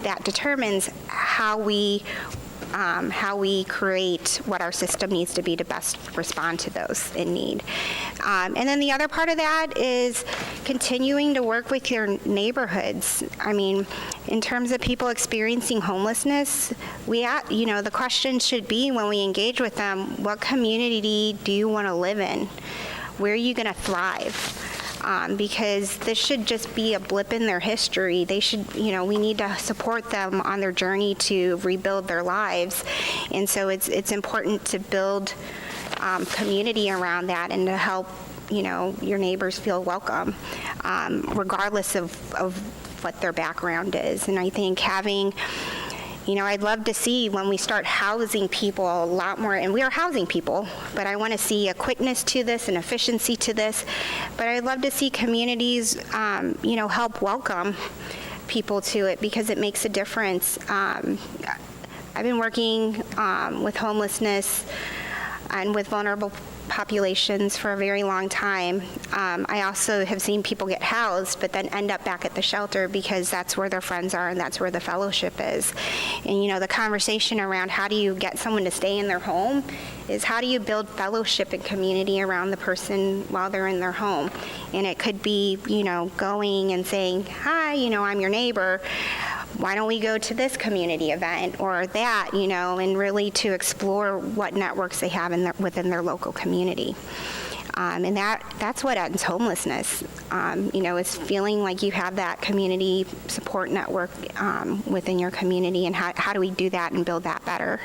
that determines how we create what our system needs to be to best respond to those in need. And then the other part of that is continuing to work with your neighborhoods. I mean, in terms of people experiencing homelessness, the question should be, when we engage with them, what community do you want to live in? Where are you going to thrive? Because this should just be a blip in their history. They should, we need to support them on their journey to rebuild their lives. And so it's important to build community around that and to help, your neighbors feel welcome, regardless of what their background is. And I think having, I'd love to see when we start housing people a lot more, and we are housing people, but I want to see a quickness to this and efficiency to this. But I'd love to see communities, help welcome people to it, because it makes a difference. I've been working with homelessness and with vulnerable populations for a very long time. I also have seen people get housed, but then end up back at the shelter because that's where their friends are and that's where the fellowship is. And, the conversation around how do you get someone to stay in their home is how do you build fellowship and community around the person while they're in their home. And it could be, going and saying, hi, I'm your neighbor. Why don't we go to this community event or that, and really to explore what networks they have within their local community. And that's what ends homelessness, is feeling like you have that community support network within your community, and how do we do that and build that better?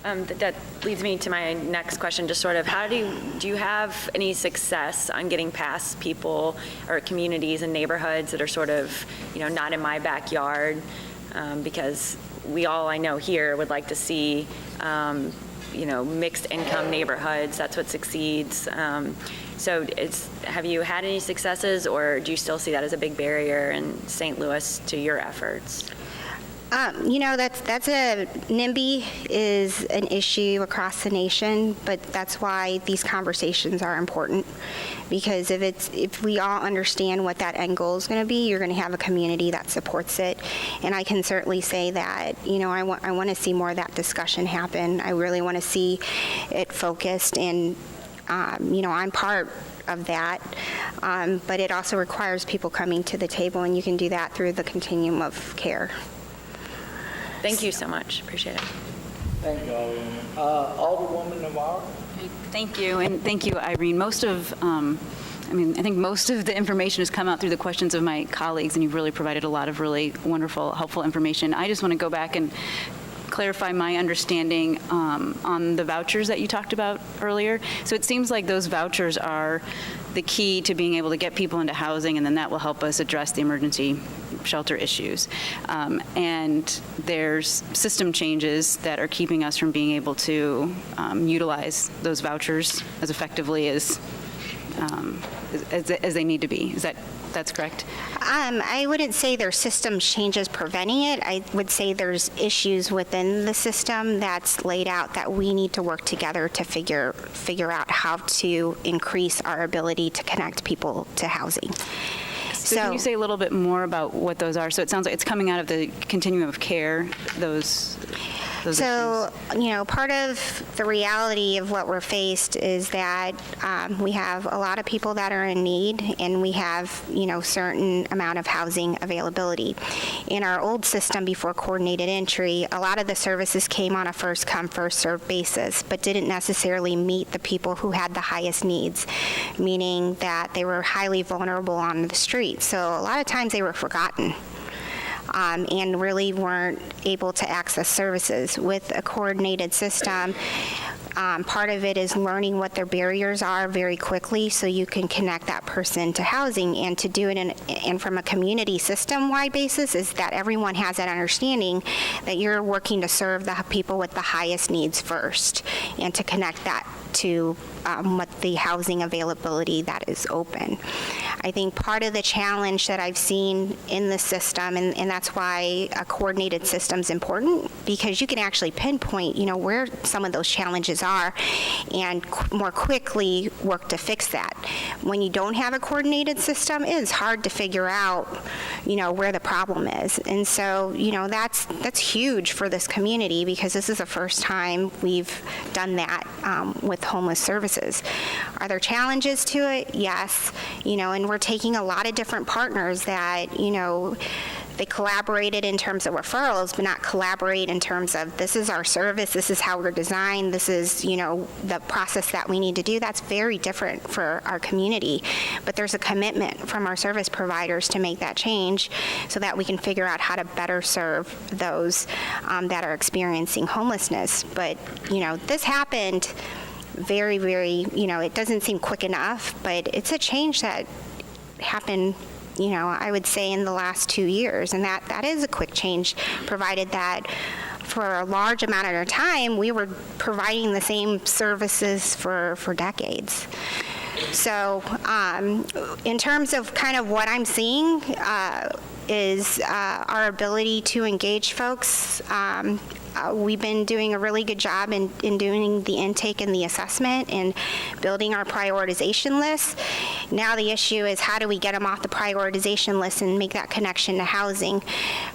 That leads me to my next question, just sort of do you have any success on getting past people or communities and neighborhoods that are sort of, not in my backyard? Because we all, I know here, would like to see, mixed income neighborhoods. That's what succeeds. So have you had any successes, or do you still see that as a big barrier in St. Louis to your efforts? That's NIMBY is an issue across the nation, but that's why these conversations are important. Because if we all understand what that end goal is going to be, you're going to have a community that supports it. And I can certainly say that, I want to see more of that discussion happen. I really want to see it focused, and I'm part of that. But it also requires people coming to the table, and you can do that through the continuum of care. Thank you so much. Appreciate it. Thank you, Alderwoman. Alderwoman Navarro? Thank you, and thank you, Irene. I think most of the information has come out through the questions of my colleagues, and you've really provided a lot of really wonderful, helpful information. I just want to go back and clarify my understanding on the vouchers that you talked about earlier. So it seems like those vouchers are the key to being able to get people into housing, and then that will help us address the emergency shelter issues. And there's system changes that are keeping us from being able to utilize those vouchers as effectively as they need to be. That's correct? I wouldn't say there's system changes preventing it. I would say there's issues within the system that's laid out that we need to work together to figure out how to increase our ability to connect people to housing. So can you say a little bit more about what those are? So it sounds like it's coming out of the continuum of care, those So, part of the reality of what we're faced is that we have a lot of people that are in need, and we have, certain amount of housing availability. In our old system before coordinated entry, a lot of the services came on a first come, first served basis, but didn't necessarily meet the people who had the highest needs, meaning that they were highly vulnerable on the street. So a lot of times they were forgotten. And really weren't able to access services. With a coordinated system, part of it is learning what their barriers are very quickly so you can connect that person to housing, and to do it and from a community system-wide basis is that everyone has that understanding that you're working to serve the people with the highest needs first, and to connect that to what the housing availability that is open. I think part of the challenge that I've seen in the system, and that's why a coordinated system is important, because you can actually pinpoint, where some of those challenges are, and more quickly work to fix that. When you don't have a coordinated system, it is hard to figure out, where the problem is. And so, that's huge for this community, because this is the first time we've done that with homeless services. Are there challenges to it? Yes. And we're taking a lot of different partners that, they collaborated in terms of referrals, but not collaborate in terms of this is our service, this is how we're designed, this is, the process that we need to do. That's very different for our community. But there's a commitment from our service providers to make that change so that we can figure out how to better serve those that are experiencing homelessness. But, this happened very, very, it doesn't seem quick enough, but it's a change that happened, I would say in the last 2 years. And that is a quick change, provided that for a large amount of our time, we were providing the same services for decades. So in terms of kind of what I'm seeing is our ability to engage folks. We've been doing a really good job in doing the intake and the assessment and building our prioritization list. Now the issue is how do we get them off the prioritization list and make that connection to housing.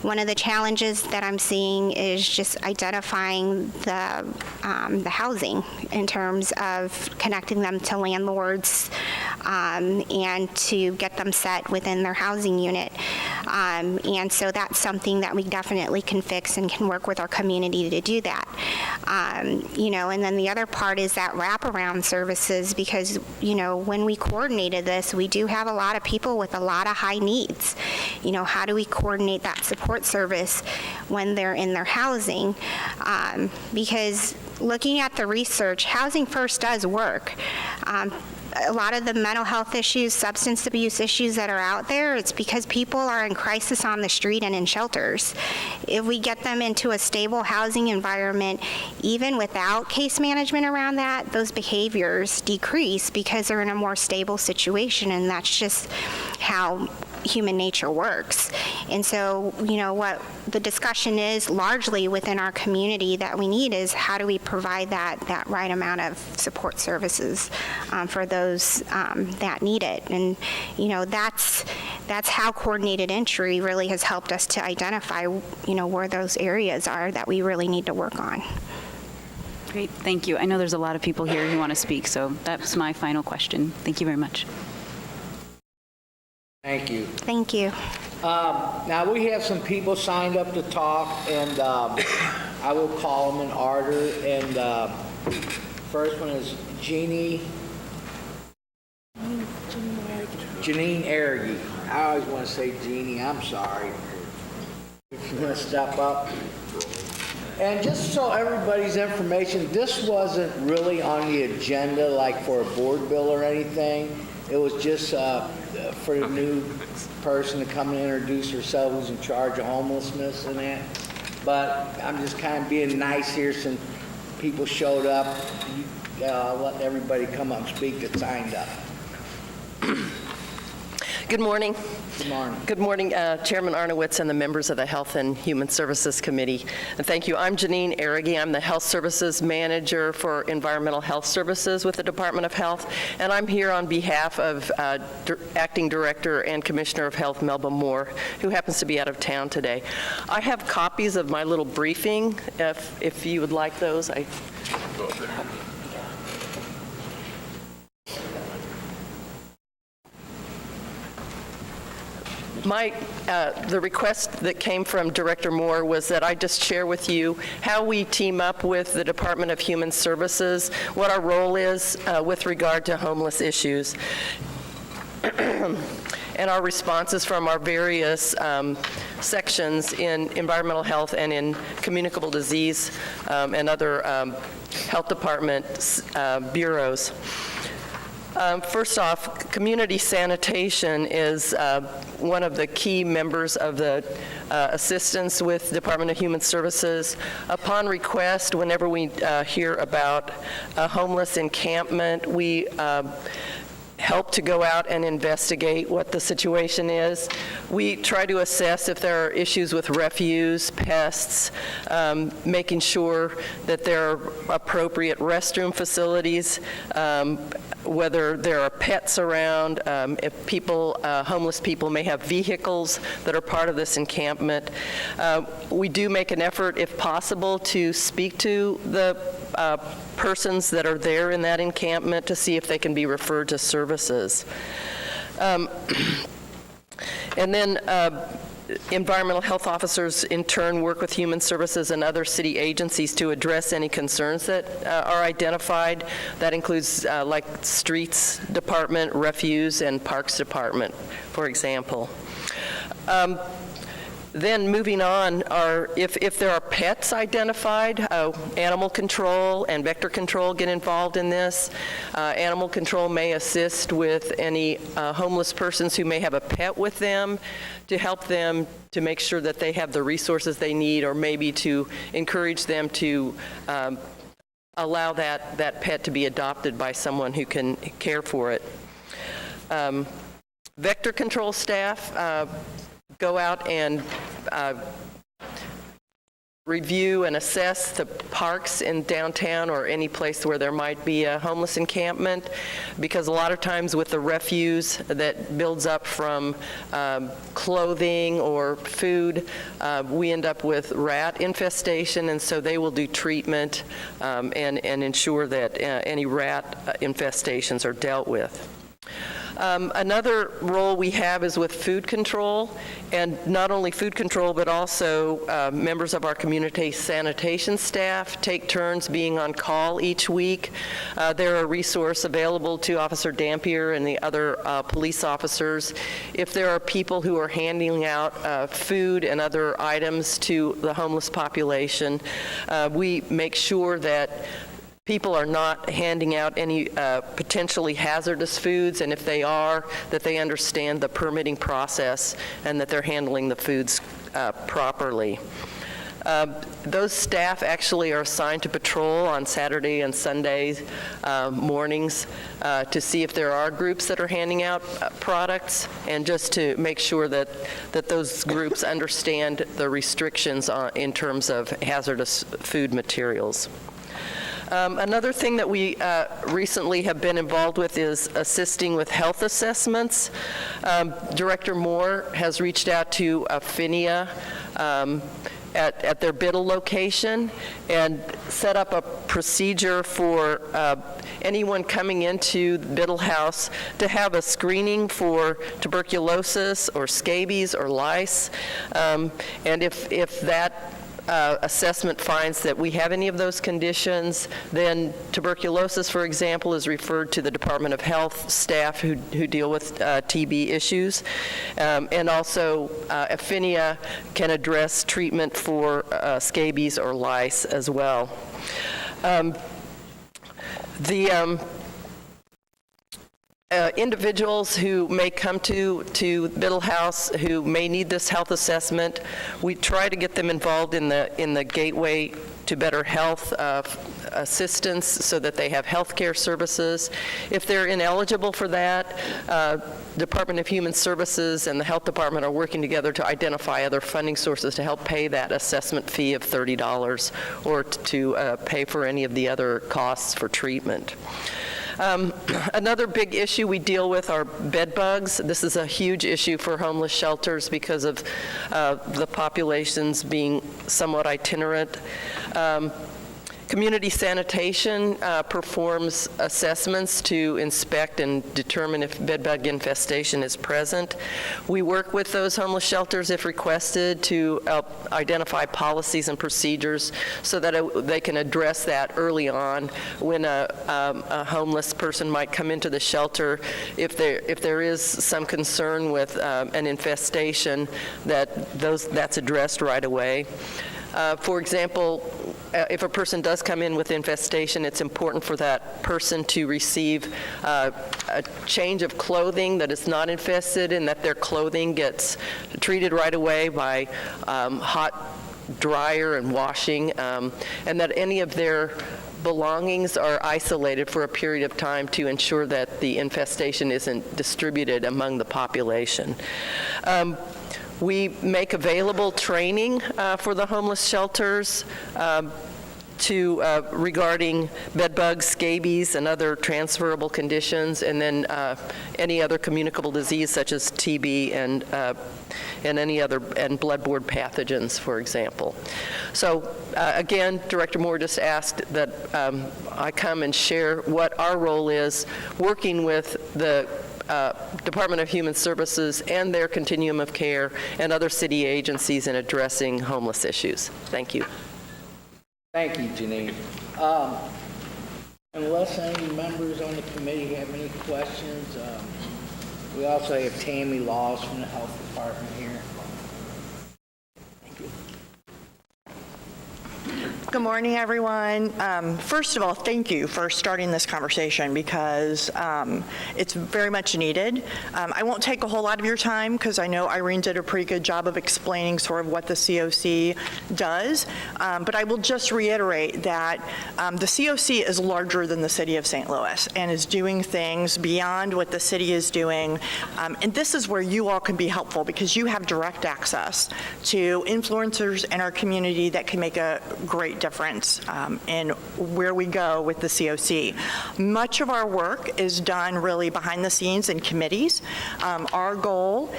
One of the challenges that I'm seeing is just identifying the housing in terms of connecting them to landlords and to get them set within their housing unit. And so that's something that we definitely can fix and can work with our community to do that. And then the other part is that wraparound services, because, when we coordinated this, we do have a lot of people with a lot of high needs. How do we coordinate that support service when they're in their housing? Because looking at the research, Housing First does work. A lot of the mental health issues, substance abuse issues that are out there, it's because people are in crisis on the street and in shelters. If we get them into a stable housing environment, even without case management around that, those behaviors decrease because they're in a more stable situation, and that's just how human nature works. And so, what the discussion is largely within our community that we need is how do we provide that right amount of support services for those that need it. And, that's how coordinated entry really has helped us to identify, where those areas are that we really need to work on. Great, thank you. I know there's a lot of people here who want to speak, so that's my final question. Thank you very much. Thank you. Thank you. Now, we have some people signed up to talk, and I will call them in order. And first one is Janine Argy. I always want to say Jeannie, I'm sorry. If you want to step up. And just so everybody's information, this wasn't really on the agenda like for a board bill or anything. It was just for the new person to come and introduce herself who's in charge of homelessness and that. But I'm just kind of being nice here since people showed up. I'll let everybody come up and speak that signed up. Good morning. Good morning. Good morning, Chairman Arnowitz and the members of the Health and Human Services Committee. And thank you. I'm Janine Argy. I'm the Health Services Manager for Environmental Health Services with the Department of Health, and I'm here on behalf of Acting Director and Commissioner of Health Melba Moore, who happens to be out of town today. I have copies of my little briefing, if you would like those. The request that came from Director Moore was that I just share with you how we team up with the Department of Human Services, what our role is with regard to homeless issues, and our responses from our various sections in environmental health and in communicable disease and other health department bureaus. First off, community sanitation is one of the key members of the assistance with Department of Human Services. Upon request, whenever we hear about a homeless encampment, we help to go out and investigate what the situation is. We try to assess if there are issues with refuse, pests, making sure that there are appropriate restroom facilities, whether there are pets around, if people, homeless people may have vehicles that are part of this encampment. We do make an effort, if possible, to speak to the persons that are there in that encampment to see if they can be referred to services. And then environmental health officers in turn work with Human Services and other city agencies to address any concerns that are identified. That includes like Streets Department, Refuse, and Parks Department, for example. Then moving on, if there are pets identified, animal control and vector control get involved in this. Animal control may assist with any homeless persons who may have a pet with them to help them to make sure that they have the resources they need, or maybe to encourage them to allow that pet to be adopted by someone who can care for it. Vector control staff go out and review and assess the parks in downtown or any place where there might be a homeless encampment, because a lot of times with the refuse that builds up from clothing or food, we end up with rat infestation, and so they will do treatment and ensure that any rat infestations are dealt with. Another role we have is with food control, and not only food control, but also members of our community sanitation staff take turns being on call each week. They're a resource available to Officer Dampier and the other police officers. If there are people who are handing out food and other items to the homeless population, we make sure that people are not handing out any potentially hazardous foods, and if they are, that they understand the permitting process and that they're handling the foods properly. Those staff actually are assigned to patrol on Saturday and Sunday mornings to see if there are groups that are handing out products, and just to make sure that those groups understand the restrictions in terms of hazardous food materials. Another thing that we recently have been involved with is assisting with health assessments. Director Moore has reached out to Affinia at their Biddle location and set up a procedure for anyone coming into the Biddle House to have a screening for tuberculosis or scabies or lice. And if that assessment finds that we have any of those conditions, then tuberculosis, for example, is referred to the Department of Health staff who deal with TB issues. And also, Affinia can address treatment for scabies or lice as well. Individuals who may come to Biddle House who may need this health assessment, we try to get them involved in the Gateway to Better Health assistance so that they have health care services. If they're ineligible for that, Department of Human Services and the Health Department are working together to identify other funding sources to help pay that assessment fee of $30 or to pay for any of the other costs for treatment. Another big issue we deal with are bed bugs. This is a huge issue for homeless shelters because of the populations being somewhat itinerant. Community Sanitation performs assessments to inspect and determine if bedbug infestation is present. We work with those homeless shelters, if requested, to identify policies and procedures so that they can address that early on when a homeless person might come into the shelter. If there is some concern with an infestation, that's addressed right away. For example, if a person does come in with infestation, it's important for that person to receive a change of clothing that is not infested and that their clothing gets treated right away by hot dryer and washing, and that any of their belongings are isolated for a period of time to ensure that the infestation isn't distributed among the population. We make available training for the homeless shelters regarding bed bugs, scabies, and other transferable conditions, and then any other communicable disease such as TB and any other, and bloodborne pathogens, for example. So again, Director Moore just asked that I come and share what our role is working with the Department of Human Services and their continuum of care and other city agencies in addressing homeless issues. Thank you. Thank you, Janine. Unless any members on the committee have any questions, we also have Tammy Laws from the Health Department here. Good morning, everyone. First of all, thank you for starting this conversation because it's very much needed. I won't take a whole lot of your time because I know Irene did a pretty good job of explaining sort of what the COC does, but I will just reiterate that the COC is larger than the city of St. Louis and is doing things beyond what the city is doing, and this is where you all can be helpful because you have direct access to influencers in our community that can make a great difference in where we go with the COC. Much of our work is done really behind the scenes in committees. Our goal,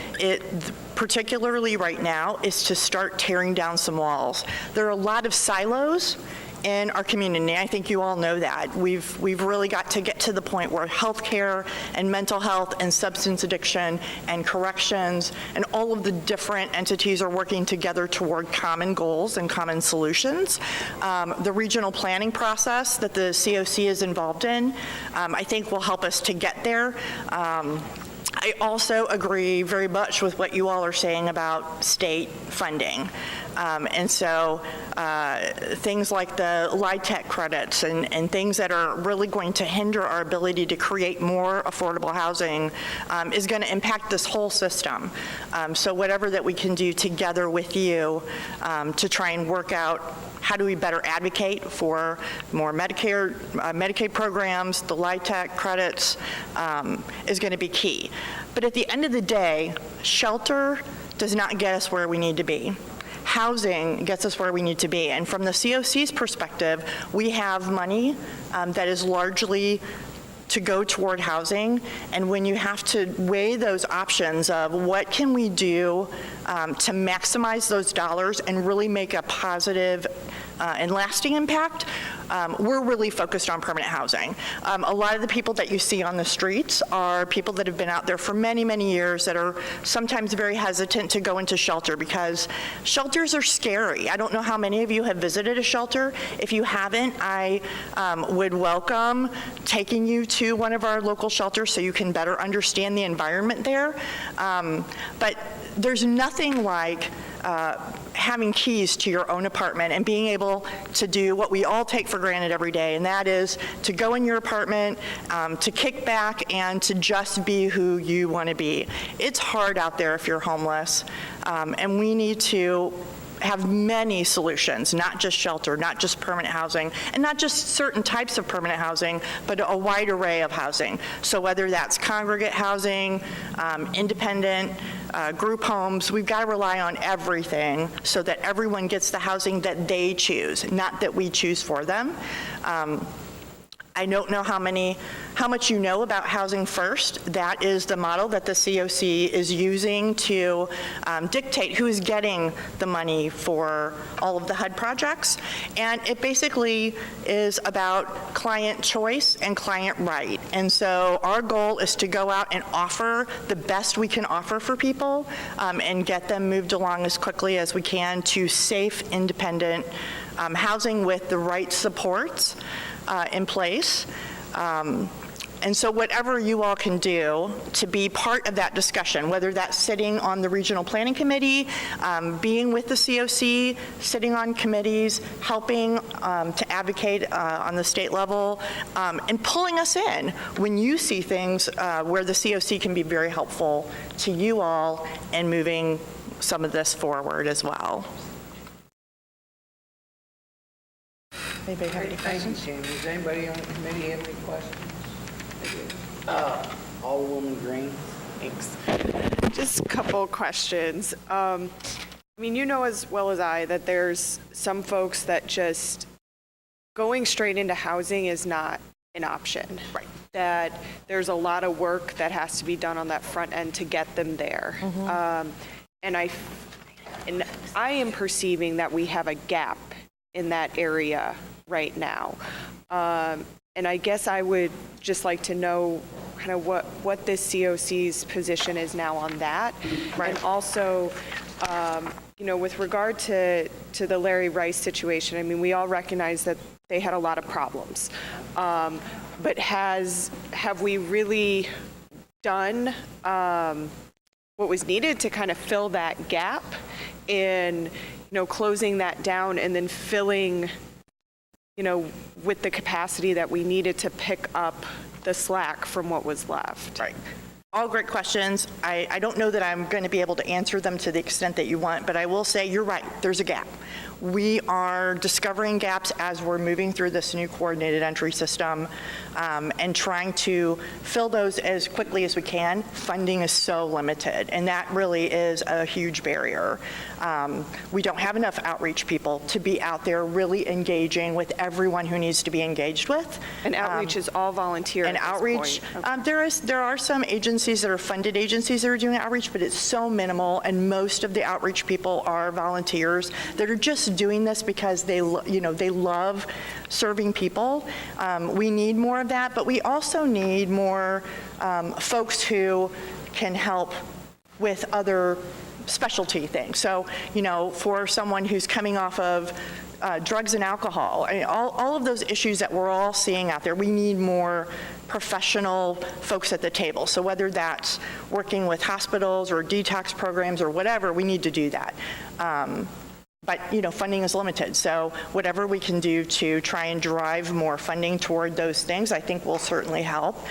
particularly right now, is to start tearing down some walls. There are a lot of silos in our community. I think you all know that. We've really got to get to the point where healthcare and mental health and substance addiction and corrections and all of the different entities are working together toward common goals and common solutions. The regional planning process that the COC is involved in, I think will help us to get there. I also agree very much with what you all are saying about state funding. And so things like the LIHTC credits and things that are really going to hinder our ability to create more affordable housing is going to impact this whole system. So whatever that we can do together with you to try and work out how do we better advocate for more Medicaid programs, the LIHTC credits is going to be key. But at the end of the day, shelter does not get us where we need to be. Housing gets us where we need to be. And from the COC's perspective, we have money that is largely to go toward housing, and when you have to weigh those options of what can we do to maximize those dollars and really make a positive and lasting impact, we're really focused on permanent housing. A lot of the people that you see on the streets are people that have been out there for many, many years that are sometimes very hesitant to go into shelter because shelters are scary. I don't know how many of you have visited a shelter. If you haven't, I would welcome taking you to one of our local shelters so you can better understand the environment there. But there's nothing like having keys to your own apartment and being able to do what we all take for granted every day, and that is to go in your apartment, to kick back, and to just be who you want to be. It's hard out there if you're homeless, and we need to have many solutions, not just shelter, not just permanent housing, and not just certain types of permanent housing, but a wide array of housing. So whether that's congregate housing, independent, group homes, we've got to rely on everything so that everyone gets the housing that they choose, not that we choose for them. I don't know how much you know about Housing First. That is the model that the COC is using to dictate who's getting the money for all of the HUD projects. And it basically is about client choice and client right. And so our goal is to go out and offer the best we can offer for people and get them moved along as quickly as we can to safe, independent housing with the right supports in place. And so whatever you all can do to be part of that discussion, whether that's sitting on the Regional Planning Committee, being with the COC, sitting on committees, helping to advocate on the state level, and pulling us in when you see things where the COC can be very helpful to you all in moving some of this forward as well. Anybody have any questions? Thank you, Jamie. Does anybody on the committee have any questions? Alderwoman Green. Thanks. Just a couple questions. I mean, you know as well as I that there's some folks that just going straight into housing is not an option. Right. That there's a lot of work that has to be done on that front end to get them there. And I am perceiving that we have a gap in that area right now. And I guess I would just like to know kind of what this COC's position is now on that. Right. And also, you know, with regard to the Larry Rice situation, I mean, we all recognize that they had a lot of problems. But have we really done what was needed to kind of fill that gap in, closing that down and then filling, with the capacity that we needed to pick up the slack from what was left? Right. All great questions. I don't know that I'm going to be able to answer them to the extent that you want, but I will say you're right. There's a gap. We are discovering gaps as we're moving through this new coordinated entry system and trying to fill those as quickly as we can. Funding is so limited, and that really is a huge barrier. We don't have enough outreach people to be out there really engaging with everyone who needs to be engaged with. And outreach is all volunteer and at this outreach, point. Okay. there are some agencies that are funded agencies that are doing outreach, but it's so minimal, and most of the outreach people are volunteers that are just doing this because they love serving people. We need more of that, but we also need more folks who can help with other specialty things. So, for someone who's coming off of drugs and alcohol, all of those issues that we're all seeing out there, we need more professional folks at the table. So whether that's working with hospitals or detox programs or whatever, we need to do that. But, funding is limited. So whatever we can do to try and drive more funding toward those things, I think will certainly help.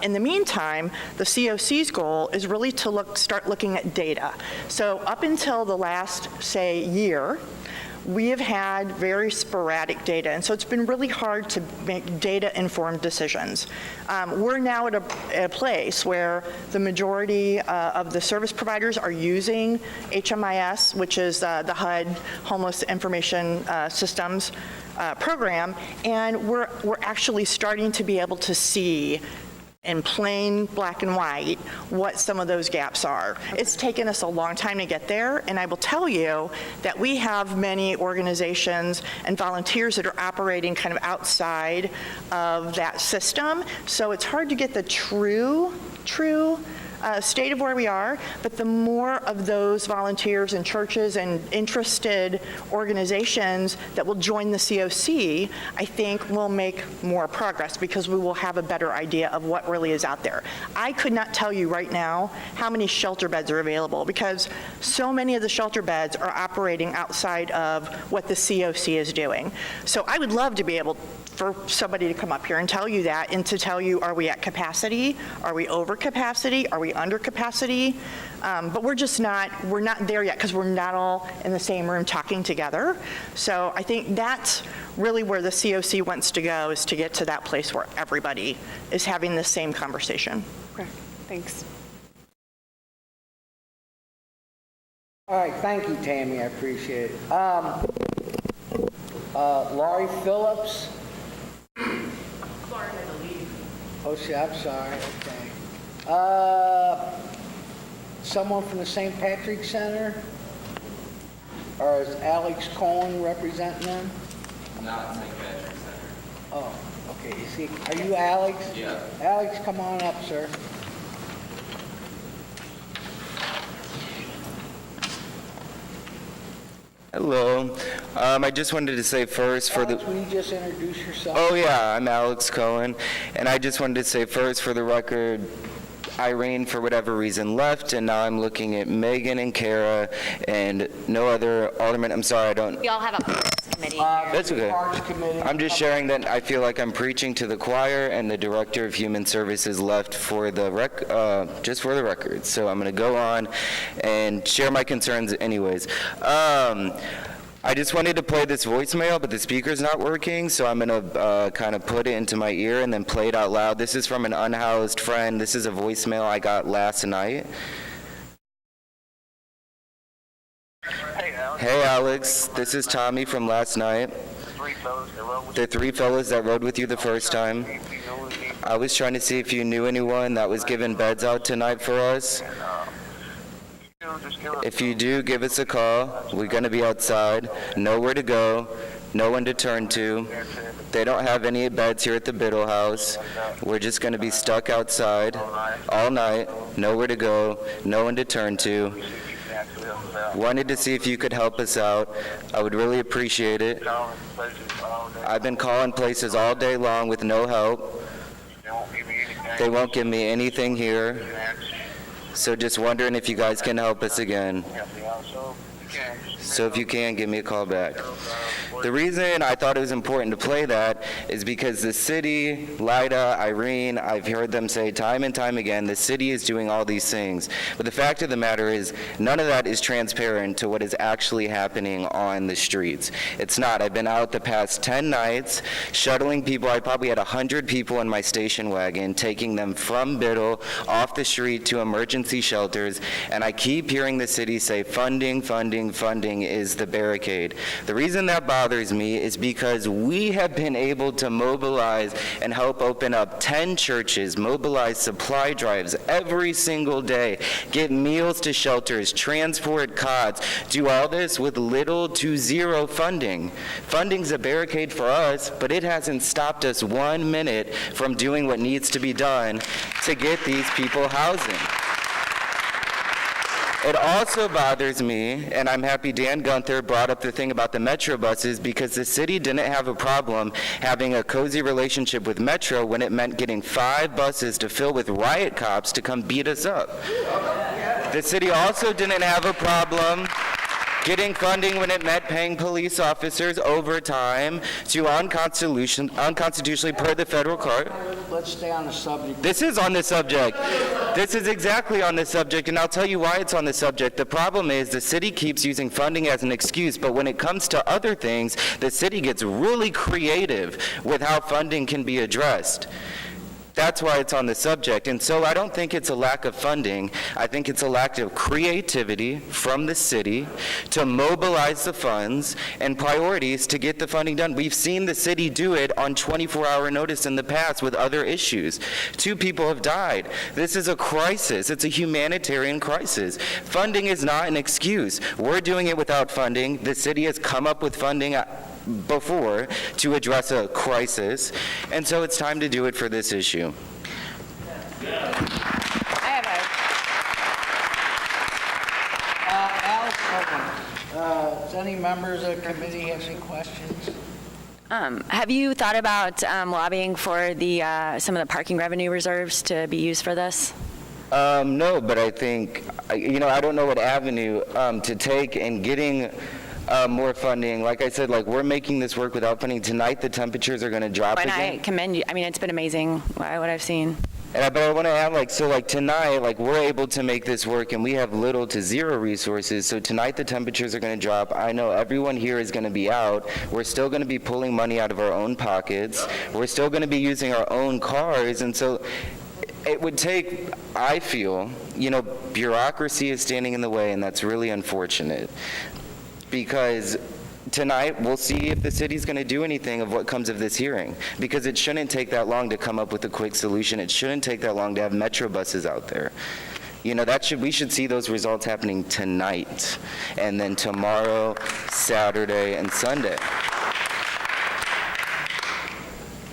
In the meantime, the COC's goal is really to start looking at data. So up until the last, say, year, we have had very sporadic data, and so it's been really hard to make data-informed decisions. We're now at a place where the majority of the service providers are using HMIS, which is the HUD Homeless Information Systems program, and we're actually starting to be able to see in plain black and white what some of those gaps are. It's taken us a long time to get there, and I will tell you that we have many organizations and volunteers that are operating kind of outside of that system, so it's hard to get the true state of where we are, but the more of those volunteers and churches and interested organizations that will join the COC, I think will make more progress because we will have a better idea of what really is out there. I could not tell you right now how many shelter beds are available because so many of the shelter beds are operating outside of what the COC is doing. So I would love to be able for somebody to come up here and tell you that, and to tell you, are we at capacity? Are we over capacity? Are we under capacity? But we're not there yet because we're not all in the same room talking together. So I think that's really where the COC wants to go, is to get to that place where everybody is having the same conversation. Okay, thanks. All right, thank you, Tammy, I appreciate it. Laurie Phillips? Oh, shit, I'm sorry, okay. Someone from the St. Patrick Center? Or is Alex Cohen representing them? Not St. Patrick Center. Oh, okay, you see, are you Alex? Yeah. Alex, come on up, sir. Hello. I just wanted to say first for the... Alex, will you just introduce yourself? Oh, yeah, I'm Alex Cohen, and I just wanted to say first for the record, Irene, for whatever reason, left, and now I'm looking at Megan and Kara and no other alderman. I'm sorry, I don't... We all have a Parks Committee. That's okay. Parks Committee. I'm just sharing that I feel like I'm preaching to the choir, and the Director of Human Services left for the just for the record. So I'm going to go on and share my concerns anyways. I just wanted to play this voicemail, but the speaker's not working, so I'm going to kind of put it into my ear and then play it out loud. This is from an unhoused friend. This is a voicemail I got last night. Hey, Alex. This is Tommy from last night. The three fellows that rode with you the first time. I was trying to see if you knew anyone that was giving beds out tonight for us. If you do, give us a call. We're going to be outside. Nowhere to go. No one to turn to. They don't have any beds here at the Biddle House. We're just going to be stuck outside all night. Nowhere to go. No one to turn to. Wanted to see if you could help us out. I would really appreciate it. I've been calling places all day long with no help. They won't give me anything here. So just wondering if you guys can help us again. So if you can, give me a call back. The reason I thought it was important to play that is because the city, Lyda, Irene, I've heard them say time and time again, the city is doing all these things. But the fact of the matter is, none of that is transparent to what is actually happening on the streets. It's not. I've been out the past 10 nights, shuttling people. I probably had 100 people in my station wagon, taking them from Biddle off the street to emergency shelters, and I keep hearing the city say funding, funding, funding is the barricade. The reason that bothers me is because we have been able to mobilize and help open up 10 churches, mobilize supply drives every single day, get meals to shelters, transport cots, do all this with little to zero funding. Funding's a barricade for us, but it hasn't stopped us 1 minute from doing what needs to be done to get these people housing. It also bothers me, and I'm happy Dan Gunther brought up the thing about the Metro buses, because the city didn't have a problem having a cozy relationship with Metro when it meant getting 5 buses to fill with riot cops to come beat us up. The city also didn't have a problem getting funding when it meant paying police officers overtime to unconstitutionally per the federal code. Let's stay on the subject. This is on the subject. This is exactly on the subject, and I'll tell you why it's on the subject. The problem is the city keeps using funding as an excuse, but when it comes to other things, the city gets really creative with how funding can be addressed. That's why it's on the subject. And so I don't think it's a lack of funding. I think it's a lack of creativity from the city to mobilize the funds and priorities to get the funding done. We've seen the city do it on 24-hour notice in the past with other issues. 2 people have died. This is a crisis. It's a humanitarian crisis. Funding is not an excuse. We're doing it without funding. The city has come up with funding before to address a crisis, and so it's time to do it for this issue. Alex, does any members of the committee have any questions? Have you thought about lobbying for the some of the parking revenue reserves to be used for this? No, but I think, I don't know what avenue to take in getting more funding. Like I said, we're making this work without funding. Tonight, the temperatures are going to drop And again. I commend you. I mean, it's been amazing what I've seen. But I want to add, tonight, we're able to make this work, and we have little to zero resources. So tonight, the temperatures are going to drop. I know everyone here is going to be out. We're still going to be pulling money out of our own pockets. We're still going to be using our own cars. And so it would take, I feel, bureaucracy is standing in the way, and that's really unfortunate. Because tonight, we'll see if the city's going to do anything of what comes of this hearing, because it shouldn't take that long to come up with a quick solution. It shouldn't take that long to have Metro buses out there. We should see those results happening tonight, and then tomorrow, Saturday, and Sunday.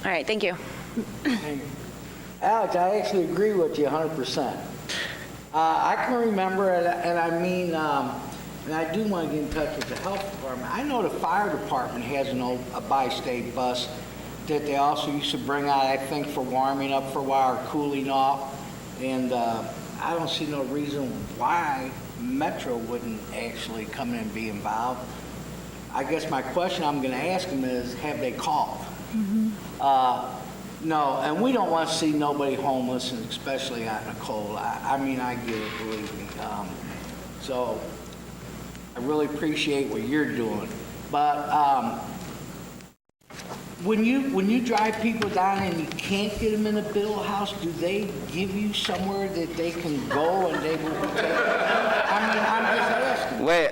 All right, thank you. Alex, I actually agree with you 100%. I can remember, and I mean, and I do want to get in touch with the health department. I know the fire department has a bi-state bus that they also used to bring out, I think, for warming up for a while or cooling off. And I don't see no reason why Metro wouldn't actually come in and be involved. I guess my question I'm going to ask them is, have they called? No, and we don't want to see nobody homeless, and especially out in the cold. I mean, I get it, believe me. So I really appreciate what you're doing. But when you drive people down and you can't get them in a Biddle house, do they give you somewhere that they can go and they will be taken? I mean, I'm just asking. Wait,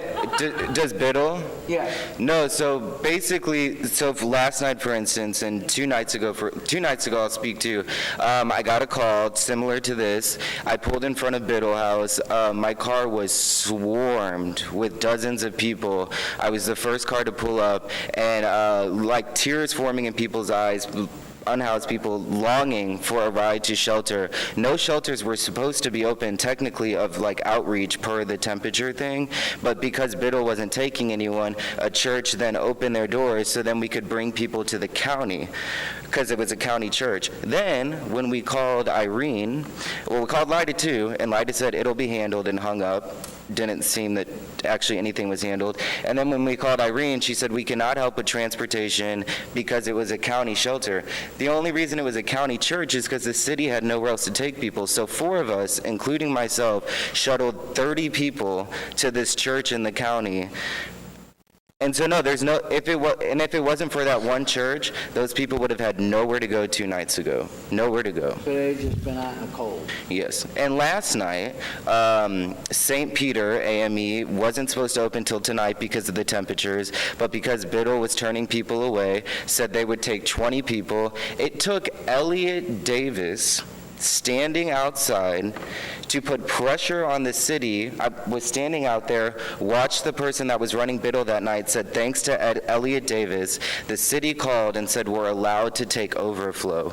does Biddle? Yeah. No, so basically, last night, for instance, and 2 nights ago, I'll speak to, I got a call similar to this. I pulled in front of Biddle House. My car was swarmed with dozens of people. I was the first car to pull up, and tears forming in people's eyes, unhoused people longing for a ride to shelter. No shelters were supposed to be open technically of outreach per the temperature thing, but because Biddle wasn't taking anyone, a church then opened their doors so then we could bring people to the county because it was a county church. Then when we called Irene, we called Lyda too, and Lyda said it'll be handled and hung up. Didn't seem that actually anything was handled. And then when we called Irene, she said we cannot help with transportation because it was a county shelter. The only reason it was a county church is because the city had nowhere else to take people. So 4 of us, including myself, shuttled 30 people to this church in the county. And so no, if it wasn't for that one church, those people would have had nowhere to go 2 nights ago. Nowhere to go. So they've just been out in the cold. Yes. And last night, St. Peter AME wasn't supposed to open till tonight because of the temperatures, but because Biddle was turning people away, said they would take 20 people. It took Elliot Davis standing outside to put pressure on the city. I was standing out there, watched the person that was running Biddle that night, said thanks to Elliot Davis, the city called and said we're allowed to take overflow.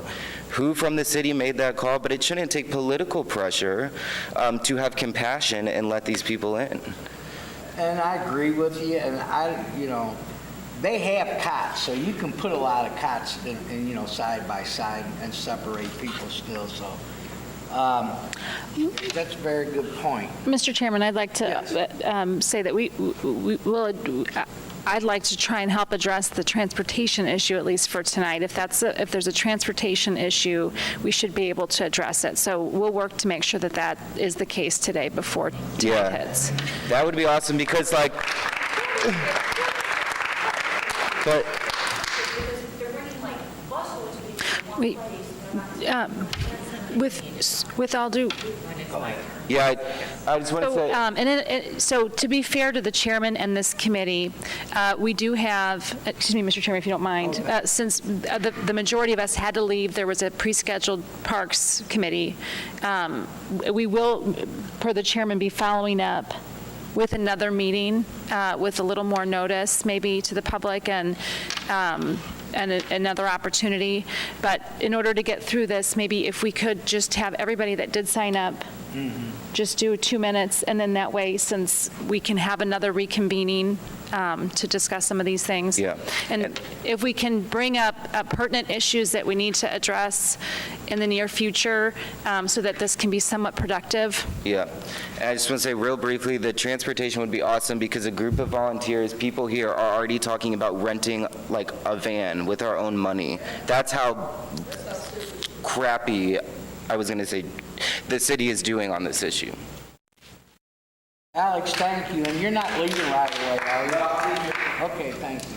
Who from the city made that call? But it shouldn't take political pressure to have compassion and let these people in. And I agree with you, and they have cots, so you can put a lot of cots in side by side and separate people still, so that's a very good point. Mr. Chairman, I'd like to say that we will. I'd like to try and help address the transportation issue, at least for tonight. If there's a transportation issue, we should be able to address it. So we'll work to make sure that that is the case today before tonight hits. That would be awesome because but We, With all due, Yeah, I just want to say, so to be fair to the chairman and this committee, we do have, excuse me, Mr. Chairman, if you don't mind, since the majority of us had to leave, there was a pre-scheduled Parks Committee. We will, per the chairman, be following up with another meeting with a little more notice, maybe to the public and another opportunity. But in order to get through this, maybe if we could just have everybody that did sign up just do 2 minutes, and then that way, since we can have another reconvening to discuss some of these things. Yeah. And if we can bring up pertinent issues that we need to address in the near future so that this can be somewhat productive. yeah. And I just want to say real briefly, the transportation would be awesome because a group of volunteers, people here are already talking about renting like a van with our own money. That's how crappy, I was going to say, the city is doing on this issue. Alex, thank you, and you're not leaving right away, are you? Okay, thank you.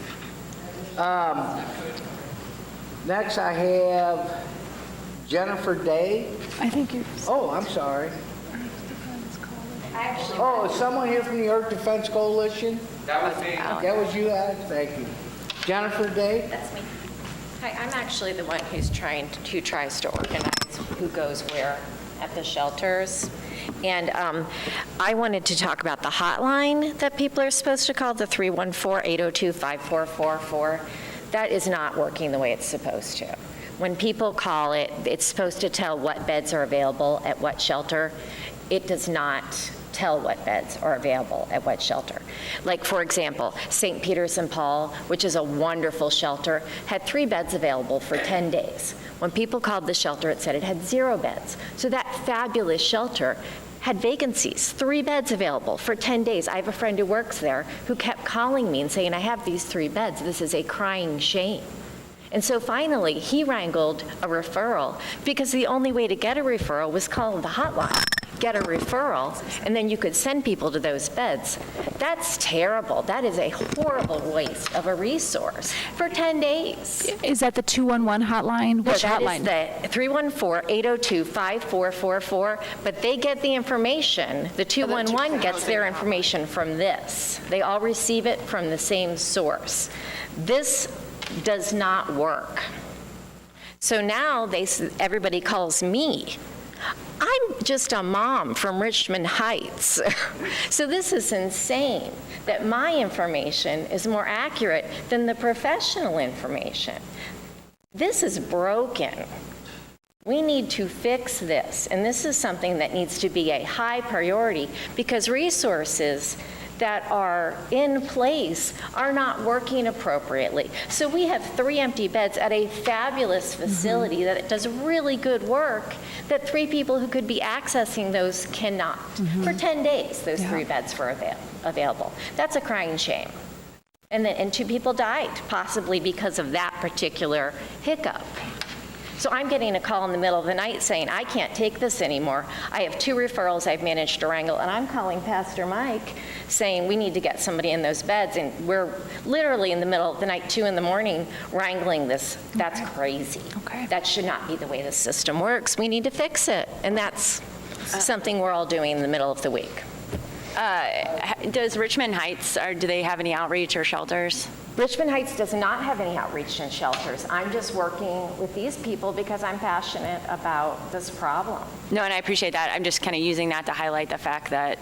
Next, I have Jennifer Day. I think you're... Oh, I'm sorry. Oh, is someone here from the Earth Defense Coalition? That was me. That was you, Alex? Thank you. Jennifer Day? That's me. Hi, I'm actually the one who tries to organize who goes where at the shelters. And I wanted to talk about the hotline that people are supposed to call, the 314-802-5444. That is not working the way it's supposed to. When people call it, it's supposed to tell what beds are available at what shelter. It does not tell what beds are available at what shelter. Like, for example, St. Peter's and Paul, which is a wonderful shelter, had 3 beds available for 10 days. When people called the shelter, it said it had 0 beds. So that fabulous shelter had vacancies, 3 beds available for 10 days. I have a friend who works there who kept calling me and saying, I have these 3 beds. This is a crying shame. And so finally, he wrangled a referral because the only way to get a referral was call the hotline, get a referral, and then you could send people to those beds. That's terrible. That is a horrible waste of a resource for 10 days. Is that the 211 hotline? Which hotline? That is the 314-802-5444, but they get the information, the 211 gets their information from this. They all receive it from the same source. This does not work. So now everybody calls me. I'm just a mom from Richmond Heights. So this is insane that my information is more accurate than the professional information. This is broken. We need to fix this, and this is something that needs to be a high priority because resources that are in place are not working appropriately. So we have 3 empty beds at a fabulous facility that does really good work that 3 people who could be accessing those cannot. For 10 days, those 3 beds were available. That's a crying shame. And 2 people died, possibly because of that particular hiccup. So I'm getting a call in the middle of the night saying, I can't take this anymore. I have 2 referrals I've managed to wrangle, and I'm calling Pastor Mike saying we need to get somebody in those beds, and we're literally in the middle of the night, 2 in the morning, wrangling this. That's crazy. Okay. That should not be the way the system works. We need to fix it, and that's something we're all doing in the middle of the week. Does Richmond Heights, or do they have any outreach or shelters? Richmond Heights does not have any outreach and shelters. I'm just working with these people because I'm passionate about this problem. No, and I appreciate that. I'm just kind of using that to highlight the fact that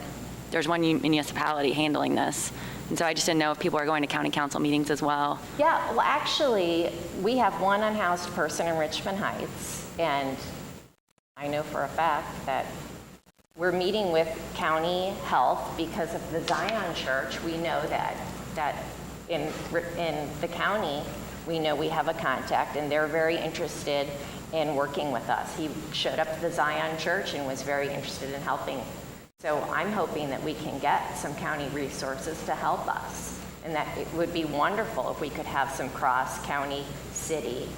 there's one municipality handling this. And so I just didn't know if people are going to county council meetings as well. Yeah, well, actually, we have one unhoused person in Richmond Heights, and I know for a fact that we're meeting with county health because of the Zion Church. We know that in the county, we know we have a contact, and they're very interested in working with us. He showed up at the Zion Church and was very interested in helping. So I'm hoping that we can get some county resources to help us, and that it would be wonderful if we could have some cross-county city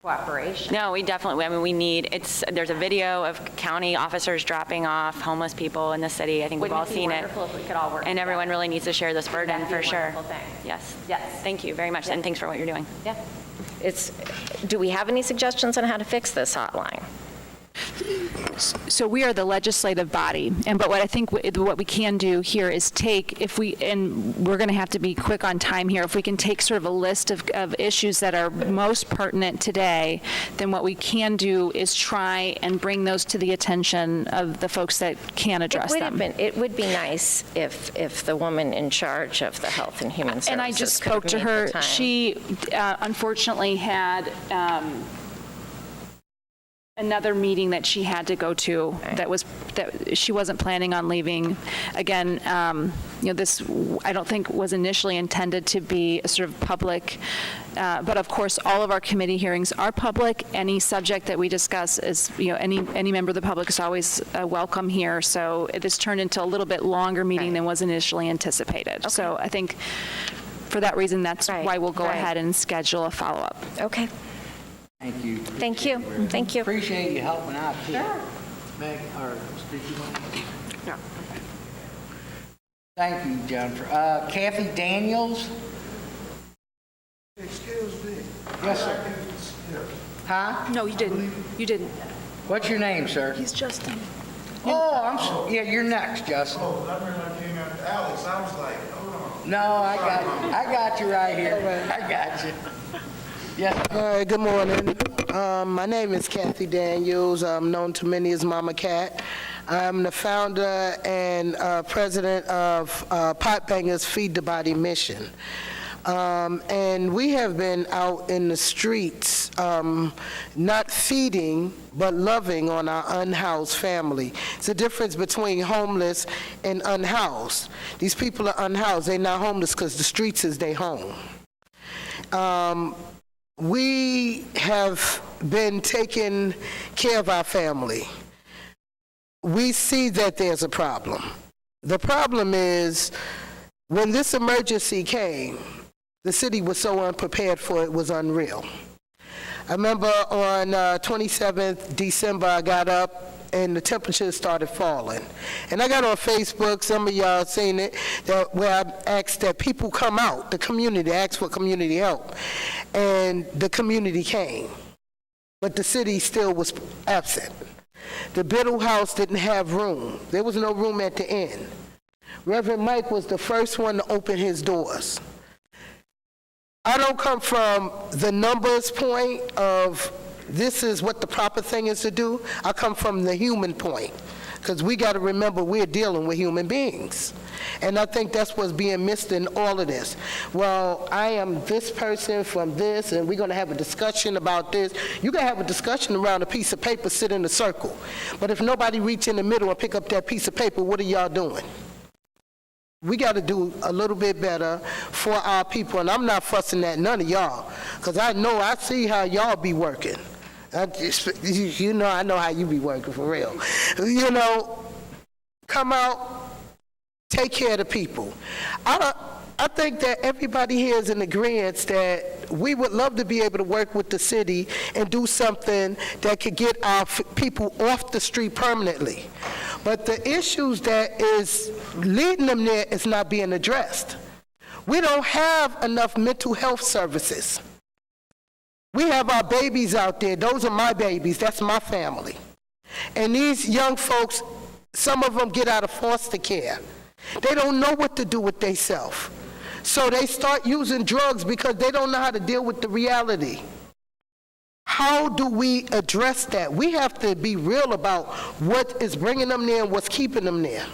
cooperation. No, we definitely, we need, there's a video of county officers dropping off homeless people in the city. I think we've all seen it. Wouldn't it be wonderful if we could all work And together? everyone really needs to share this burden That'd be for a sure. wonderful thing. Yes. Yes. Thank you very much, and thanks for what you're doing. Yeah. do we have any suggestions on how to fix this hotline? So we are the legislative body, but what I think what we can do here is take, and we're going to have to be quick on time here, if we can take sort of a list of issues that are most pertinent today, then what we can do is try and bring those to the attention of the folks that can address them. It would be nice if the woman in charge of the Health and Human Services And I just could spoke to make her. the time. She unfortunately had another meeting that she had to go to that she wasn't planning on leaving. Again, this I don't think was initially intended to be a sort of public, but of course all of our committee hearings are public. Any subject that we discuss is, any member of the public is always welcome here. So this turned into a little bit longer meeting than was initially anticipated. So I think for that reason, that's why we'll go ahead and schedule a follow-up. Okay. Thank you. Thank you. Thank you. Appreciate you helping out, too. Sure. Meg, or did you want to? No. Thank you, Jennifer. Kathy Daniels? Excuse me. Yes, sir. Huh? No, you didn't. You didn't. What's your name, sir? He's Justin. Oh, yeah, you're next, Justin. Oh, I remember I came after Alex. I was like, hold on. No, I got you right here. I got you. Yes. All right, good morning. My name is Kathy Daniels. I'm known to many as Mama Cat. I'm the founder and president of Pot Bangers Feed the Body Mission. And we have been out in the streets, not feeding, but loving on our unhoused family. It's a difference between homeless and unhoused. These people are unhoused. They're not homeless because the streets is their home. We have been taking care of our family. We see that there's a problem. The problem is, when this emergency came, the city was so unprepared for it, it was unreal. I remember on 27th December, I got up and the temperature started falling. And I got on Facebook, some of y'all seen it, where I asked that people come out, the community, ask for community help. And the community came, but the city still was absent. The Biddle House didn't have room. There was no room at the inn. Reverend Mike was the first one to open his doors. I don't come from the numbers point of this is what the proper thing is to do. I come from the human point, because we got to remember we're dealing with human beings. And I think that's what's being missed in all of this. Well, I am this person from this, and we're going to have a discussion about this. You can have a discussion around a piece of paper, sit in a circle. But if nobody reach in the middle and pick up that piece of paper, what are y'all doing? We got to do a little bit better for our people. And I'm not fussing at none of y'all, because I see how y'all be working. I know how you be working for real. Come out, take care of the people. I think that everybody here is in agreement that we would love to be able to work with the city and do something that could get our people off the street permanently. But the issues that is leading them there is not being addressed. We don't have enough mental health services. We have our babies out there. Those are my babies. That's my family. And these young folks, some of them get out of foster care. They don't know what to do with themselves. So they start using drugs because they don't know how to deal with the reality. How do we address that? We have to be real about what is bringing them there and what's keeping them there.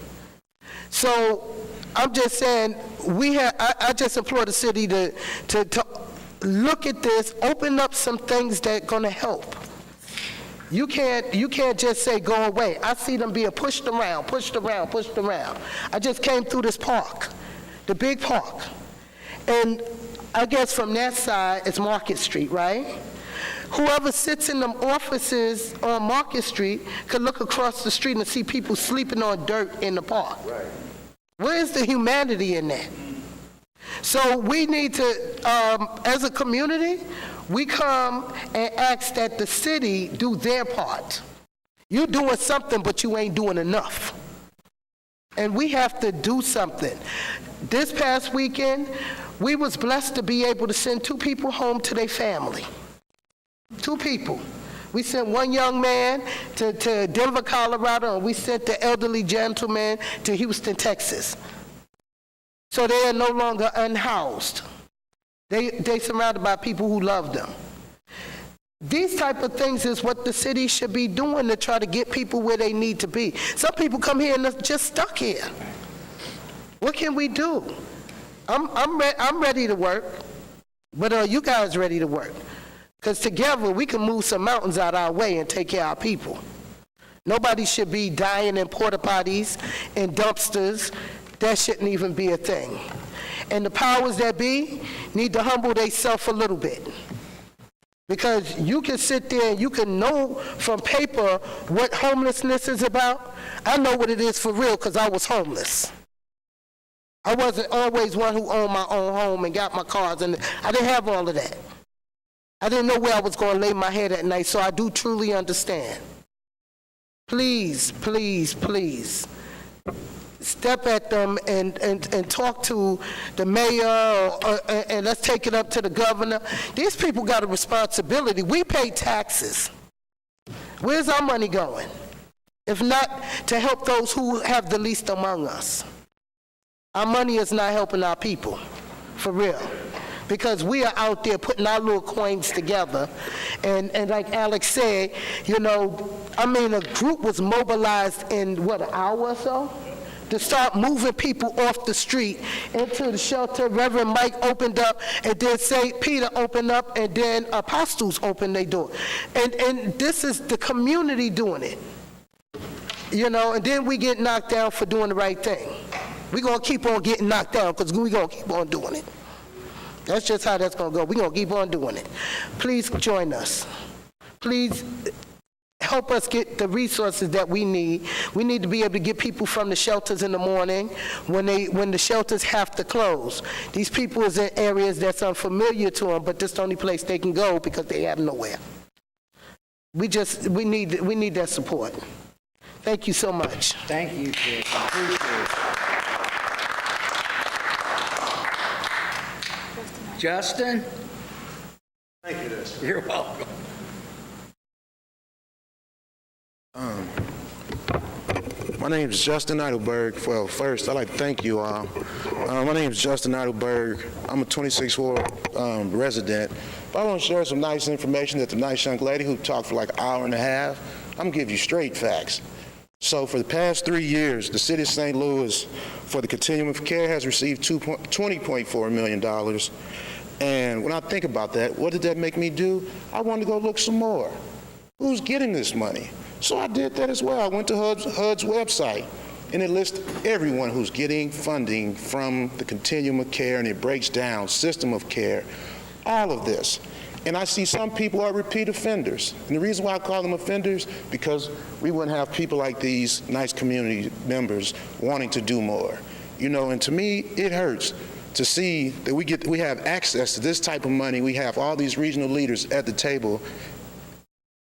So I'm just saying, I just implore the city to look at this, open up some things that are going to help. You can't just say go away. I see them being pushed around. I just came through this park, the big park. And I guess from that side, it's Market Street, right? Whoever sits in them offices on Market Street could look across the street and see people sleeping on dirt in the park. Right. Where's the humanity in that? So we need to, as a community, we come and ask that the city do their part. You're doing something, but you ain't doing enough. And we have to do something. This past weekend, we was blessed to be able to send 2 people home to their family. 2 people. We sent one young man to Denver, Colorado, and we sent the elderly gentleman to Houston, Texas. So they are no longer unhoused. They surrounded by people who love them. These type of things is what the city should be doing to try to get people where they need to be. Some people come here and they're just stuck here. What can we do? I'm ready to work, but are you guys ready to work? Because together we can move some mountains out our way and take care of our people. Nobody should be dying in porta potties and dumpsters. That shouldn't even be a thing. And the powers that be need to humble themselves a little bit. Because you can sit there and you can know from paper what homelessness is about. I know what it is for real because I was homeless. I wasn't always one who owned my own home and got my cars, and I didn't have all of that. I didn't know where I was going to lay my head at night, so I do truly understand. Please, please, please, step at them and talk to the mayor, and let's take it up to the governor. These people got a responsibility. We pay taxes. Where's our money going? If not to help those who have the least among us. Our money is not helping our people, for real. Because we are out there putting our little coins together. And like Alex said, you know, I mean, a group was mobilized in, what, an hour or so? To start moving people off the street into the shelter. Reverend Mike opened up, and then St. Peter opened up, and then apostles opened their door. And this is the community doing it. You know, and then we get knocked down for doing the right thing. We're going to keep on getting knocked down because we're going to keep on doing it. That's just how that's going to go. We're going to keep on doing it. Please join us. Please help us get the resources that we need. We need to be able to get people from the shelters in the morning when the shelters have to close. These people is in areas that's unfamiliar to them, but this is the only place they can go because they have nowhere. We need that support. Thank you so much. Thank you, Chris. Appreciate it. Justin? Thank you, Des. You're welcome. My name is Justin Eidelberg. Well, first, I'd like to thank you all. My name is Justin Eidelberg. I'm a 26th Ward resident. But I want to share some nice information that the nice young lady who talked for like an hour and a half, I'm going to give you straight facts. So for the past 3 years, the city of St. Louis, for the continuum of care, has received $20.4 million. And when I think about that, what did that make me do? I wanted to go look some more. Who's getting this money? So I did that as well. I went to HUD's website, and it lists everyone who's getting funding from the continuum of care, and it breaks down system of care, all of this. And I see some people are repeat offenders. And the reason why I call them offenders, because we wouldn't have people like these nice community members wanting to do more. You know, and to me, it hurts to see that we have access to this type of money. We have all these regional leaders at the table,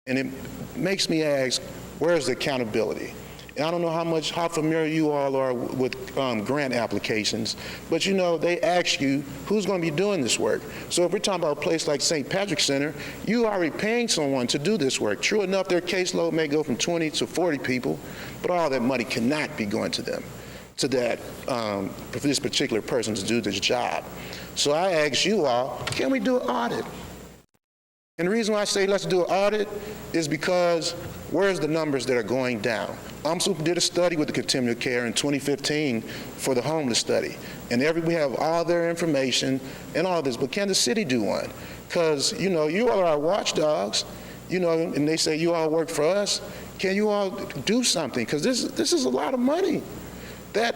and it makes me ask, where's the accountability? And I don't know how familiar you all are with grant applications, but you know, they ask you who's going to be doing this work. So if we're talking about a place like St. Patrick's Center, you are already paying someone to do this work. True enough, their caseload may go from 20 to 40 people, but all that money cannot be going to them, to that, for this particular person to do this job. So I ask you all, can we do an audit? And the reason why I say let's do an audit is because where's the numbers that are going down? UMSL did a study with the continuum of care in 2015 for the homeless study. And we have all their information and all this, but can the city do one? Because, you know, you all are our watchdogs, you know, and they say you all work for us. Can you all do something? Because this is a lot of money. That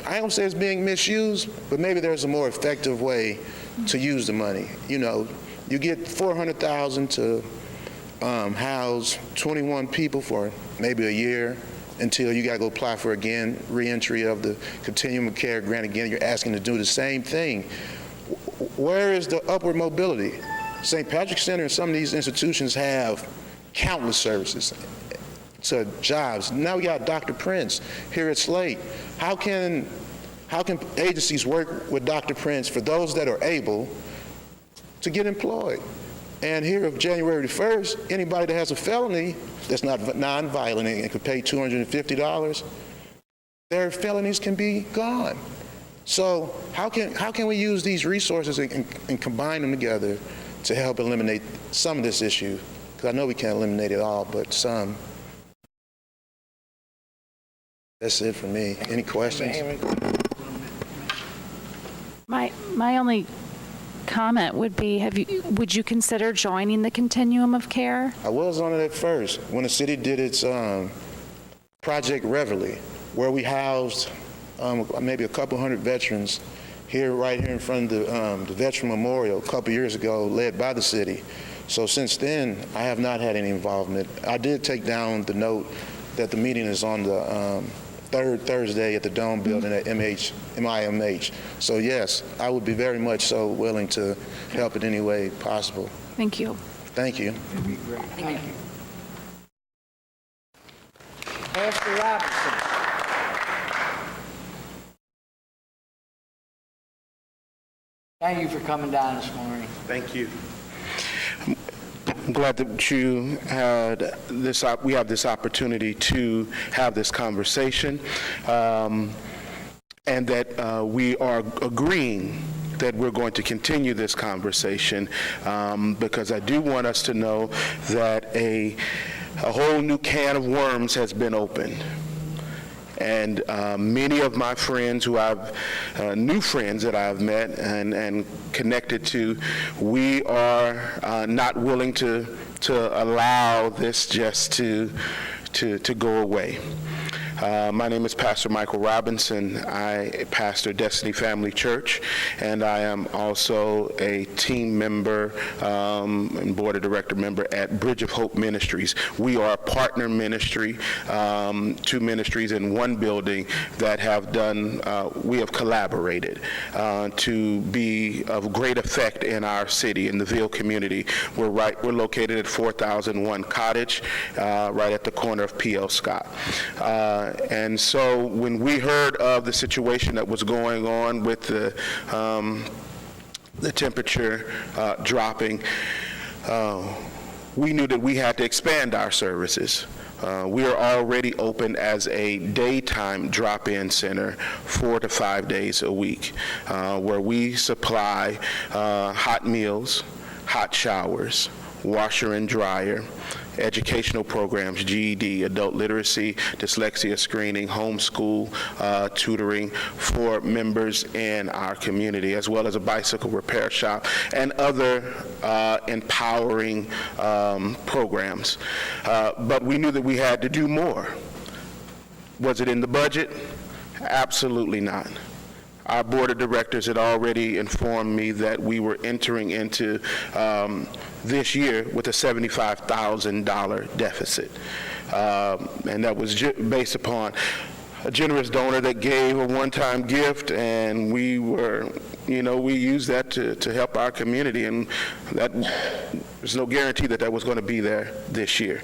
I don't say it's being misused, but maybe there's a more effective way to use the money. You know, you get $400,000 to house 21 people for maybe a year until you got to go apply for again re-entry of the continuum of care grant again. You're asking to do the same thing. Where is the upward mobility? St. Patrick's Center and some of these institutions have countless services to jobs. Now we got Dr. Prince here at Slate. How can How can agencies work with Dr. Prince for those that are able to get employed? And here of January the 1st, anybody that has a felony that's not nonviolent and could pay $250, their felonies can be gone. So how can we use these resources and combine them together to help eliminate some of this issue? Because I know we can't eliminate it all, but some. That's it for me. Any questions? My only comment would be, would you consider joining the continuum of care? I was on it at first when the city did its Project Reveille, where we housed maybe a couple hundred veterans right here in front of the Veteran Memorial a couple years ago, led by the city. So since then, I have not had any involvement. I did take down the note that the meeting is on the third Thursday at the Dome Building at MIMH. So yes, I would be very much so willing to help in any way possible. Thank you. Thank you. That'd be great. Thank you. Pastor Robinson. Thank you for coming down this morning. Thank you. I'm glad that you had this. We have this opportunity to have this conversation, and that we are agreeing that we're going to continue this conversation, because I do want us to know that a whole new can of worms has been opened. And many of my friends who new friends that I've met and connected to, we are not willing to allow this just to go away. My name is Pastor Michael Robinson. I pastor Destiny Family Church, and I am also a team member and board of director member at Bridge of Hope Ministries. We are a partner ministry, two ministries in one building that have we have collaborated to be of great effect in our city, in the Ville community. We're located at 4001 Cottage, right at the corner of P.L. Scott. And so when we heard of the situation that was going on with the temperature dropping, we knew that we had to expand our services. We are already open as a daytime drop-in center 4 to 5 days a week, where we supply hot meals, hot showers, washer and dryer, educational programs, GED, adult literacy, dyslexia screening, homeschool, tutoring for members in our community, as well as a bicycle repair shop and other empowering programs. But we knew that we had to do more. Was it in the budget? Absolutely not. Our board of directors had already informed me that we were entering into this year with a $75,000 deficit. And that was based upon a generous donor that gave a one-time gift, and we used that to help our community, and that there's no guarantee that was going to be there this year.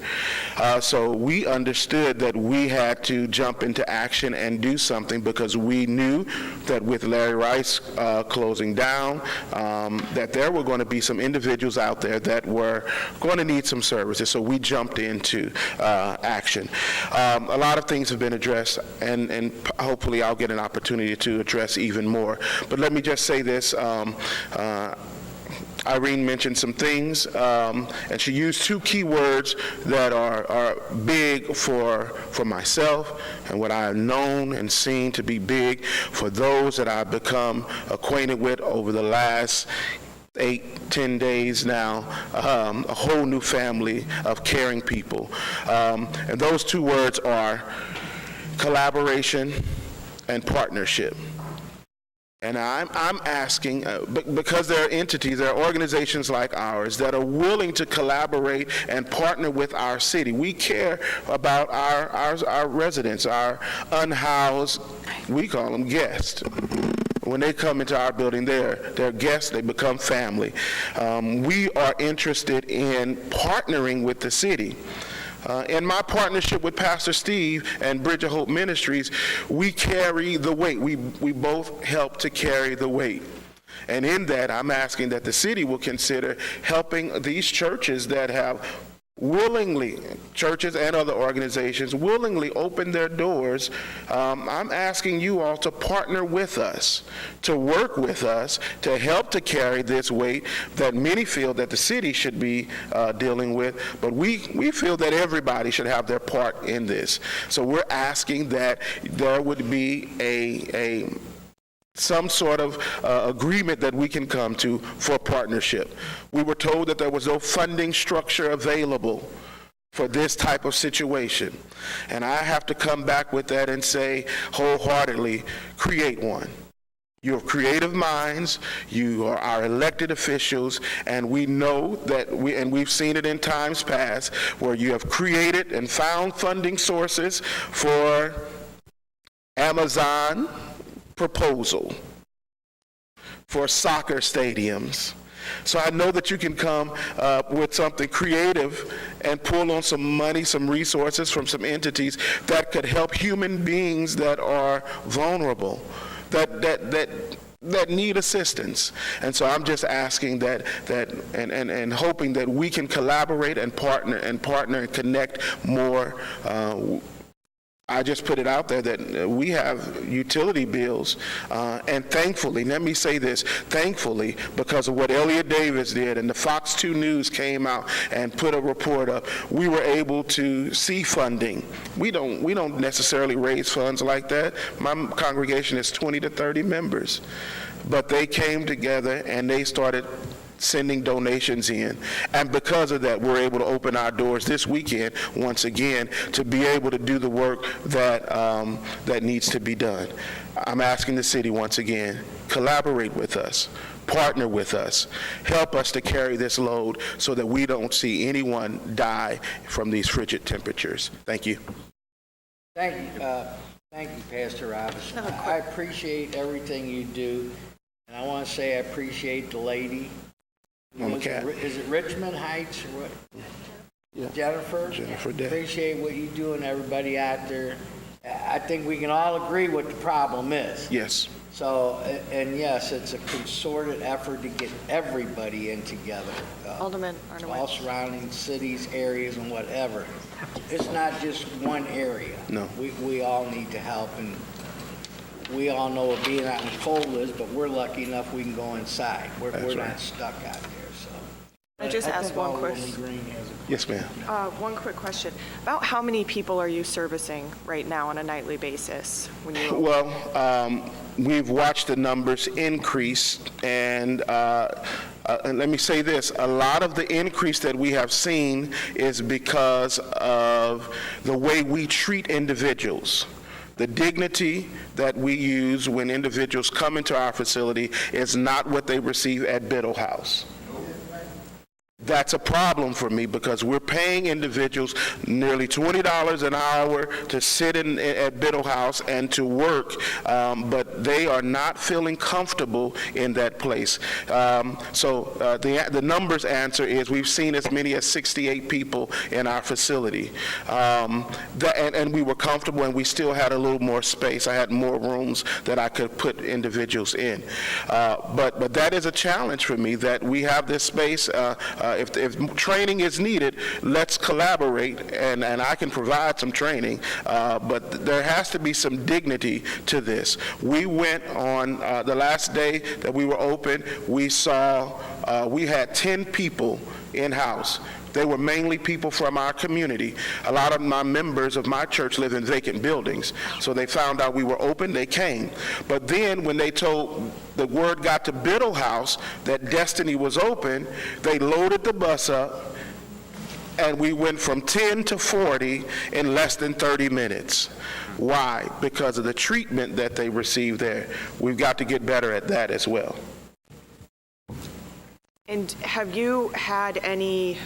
So we understood that we had to jump into action and do something, because we knew that with Larry Rice closing down, that there were going to be some individuals out there that were going to need some services. So we jumped into action. A lot of things have been addressed, and hopefully I'll get an opportunity to address even more. But let me just say this. Irene mentioned some things, and she used two key words that are big for myself and what I have known and seen to be big for those that I've become acquainted with over the last 8-10 days now, a whole new family of caring people. And those two words are collaboration and partnership. And I'm asking, because there are entities, there are organizations like ours that are willing to collaborate and partner with our city. We care about our residents, our unhoused, we call them guests. When they come into our building, they're guests, they become family. We are interested in partnering with the city In my partnership with Pastor Steve and Bridge of Hope Ministries, we carry the weight. We both help to carry the weight. And in that, I'm asking that the city will consider helping these churches that have willingly, churches and other organizations, willingly open their doors. I'm asking you all to partner with us, to work with us, to help to carry this weight that many feel that the city should be dealing with, but we feel that everybody should have their part in this. So we're asking that there would be some sort of agreement that we can come to for partnership. We were told that there was no funding structure available for this type of situation. And I have to come back with that and say wholeheartedly, create one. You're creative minds, you are our elected officials, and we know that we've seen it in times past where you have created and found funding sources for Amazon proposal, for soccer stadiums. So I know that you can come with something creative and pull on some money, some resources from some entities that could help human beings that are vulnerable, that need assistance. And so I'm just asking that and hoping that we can collaborate and partner and connect more. I just put it out there that we have utility bills, and thankfully, let me say this, thankfully, because of what Elliot Davis did and the Fox 2 News came out and put a report up, we were able to see funding. We don't necessarily raise funds like that. My congregation is 20 to 30 members, but they came together and they started sending donations in. And because of that, we're able to open our doors this weekend once again to be able to do the work that needs to be done. I'm asking the city once again, collaborate with us, partner with us, help us to carry this load so that we don't see anyone die from these frigid temperatures. Thank you. Thank you, Pastor Robinson. I appreciate everything you do, and I want to say I appreciate the lady. Is it Richmond Heights or what? Yeah. Jennifer Day. Appreciate what you do and everybody out there. I think we can all agree what the problem is. Yes. So, and yes, it's a concerted effort to get everybody in together. Alderman Arnowitz. All surrounding cities, areas, and whatever. It's not just one area. No. We all need to help, and we all know what being out in the cold is, but we're lucky enough we can go inside. We're not stuck out there. I just asked one question. Yes, ma'am. One quick question. About how many people are you servicing right now on a nightly basis? Well, we've watched the numbers increase, and let me say this. A lot of the increase that we have seen is because of the way we treat individuals. The dignity that we use when individuals come into our facility is not what they receive at Biddle House. That's a problem for me because we're paying individuals nearly $20 an hour to sit at Biddle House and to work, but they are not feeling comfortable in that place. So the numbers answer is we've seen as many as 68 people in our facility. And we were comfortable and we still had a little more space. I had more rooms that I could put individuals in. But that is a challenge for me that we have this space. If training is needed, let's collaborate, and I can provide some training, but there has to be some dignity to this. We went on the last day that we were open, we had 10 people in-house. They were mainly people from our community. A lot of my members of my church live in vacant buildings. So they found out we were open, they came. But then when the word got to Biddle House that Destiny was open, they loaded the bus up and we went from 10 to 40 in less than 30 minutes. Why? Because of the treatment that they received there. We've got to get better at that as well. And have you had any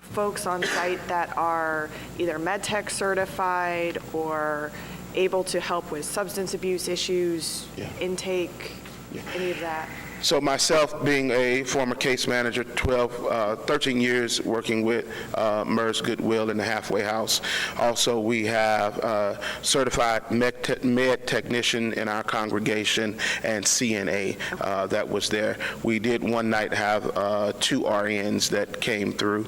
folks on site that are either MedTech certified or able to help with substance abuse issues, intake, any of that? So myself, being a former case manager, 13 years working with MERS Goodwill in the halfway house. Also, we have certified med technician in our congregation and CNA that was there. We did one night have 2 RNs that came through.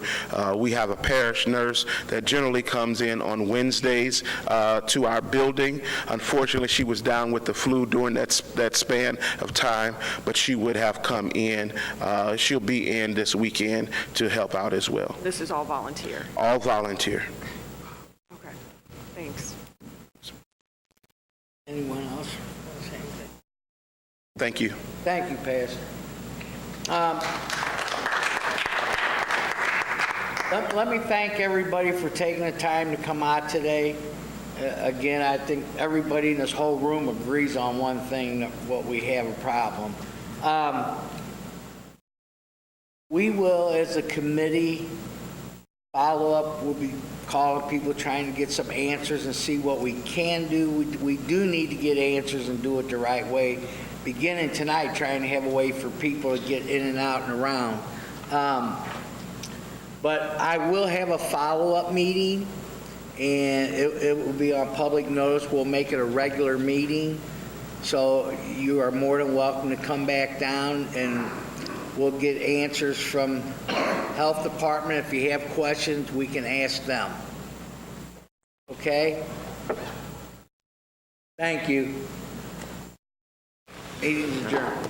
We have a parish nurse that generally comes in on Wednesdays to our building. Unfortunately, she was down with the flu during that span of time, but she would have come in. She'll be in this weekend to help out as well. This is all volunteer. All volunteer. Okay, thanks. Anyone else want to say anything? Thank you. Thank you, Pastor. Let me thank everybody for taking the time to come out today. Again, I think everybody in this whole room agrees on one thing, what we have a problem. We will, as a committee, follow up. We'll be calling people, trying to get some answers and see what we can do. We do need to get answers and do it the right way. Beginning tonight, trying to have a way for people to get in and out and around. But I will have a follow-up meeting, and it will be on public notice. We'll make it a regular meeting. So you are more than welcome to come back down, and we'll get answers from Health Department. If you have questions, we can ask them. Okay? Thank you. Meeting adjourned.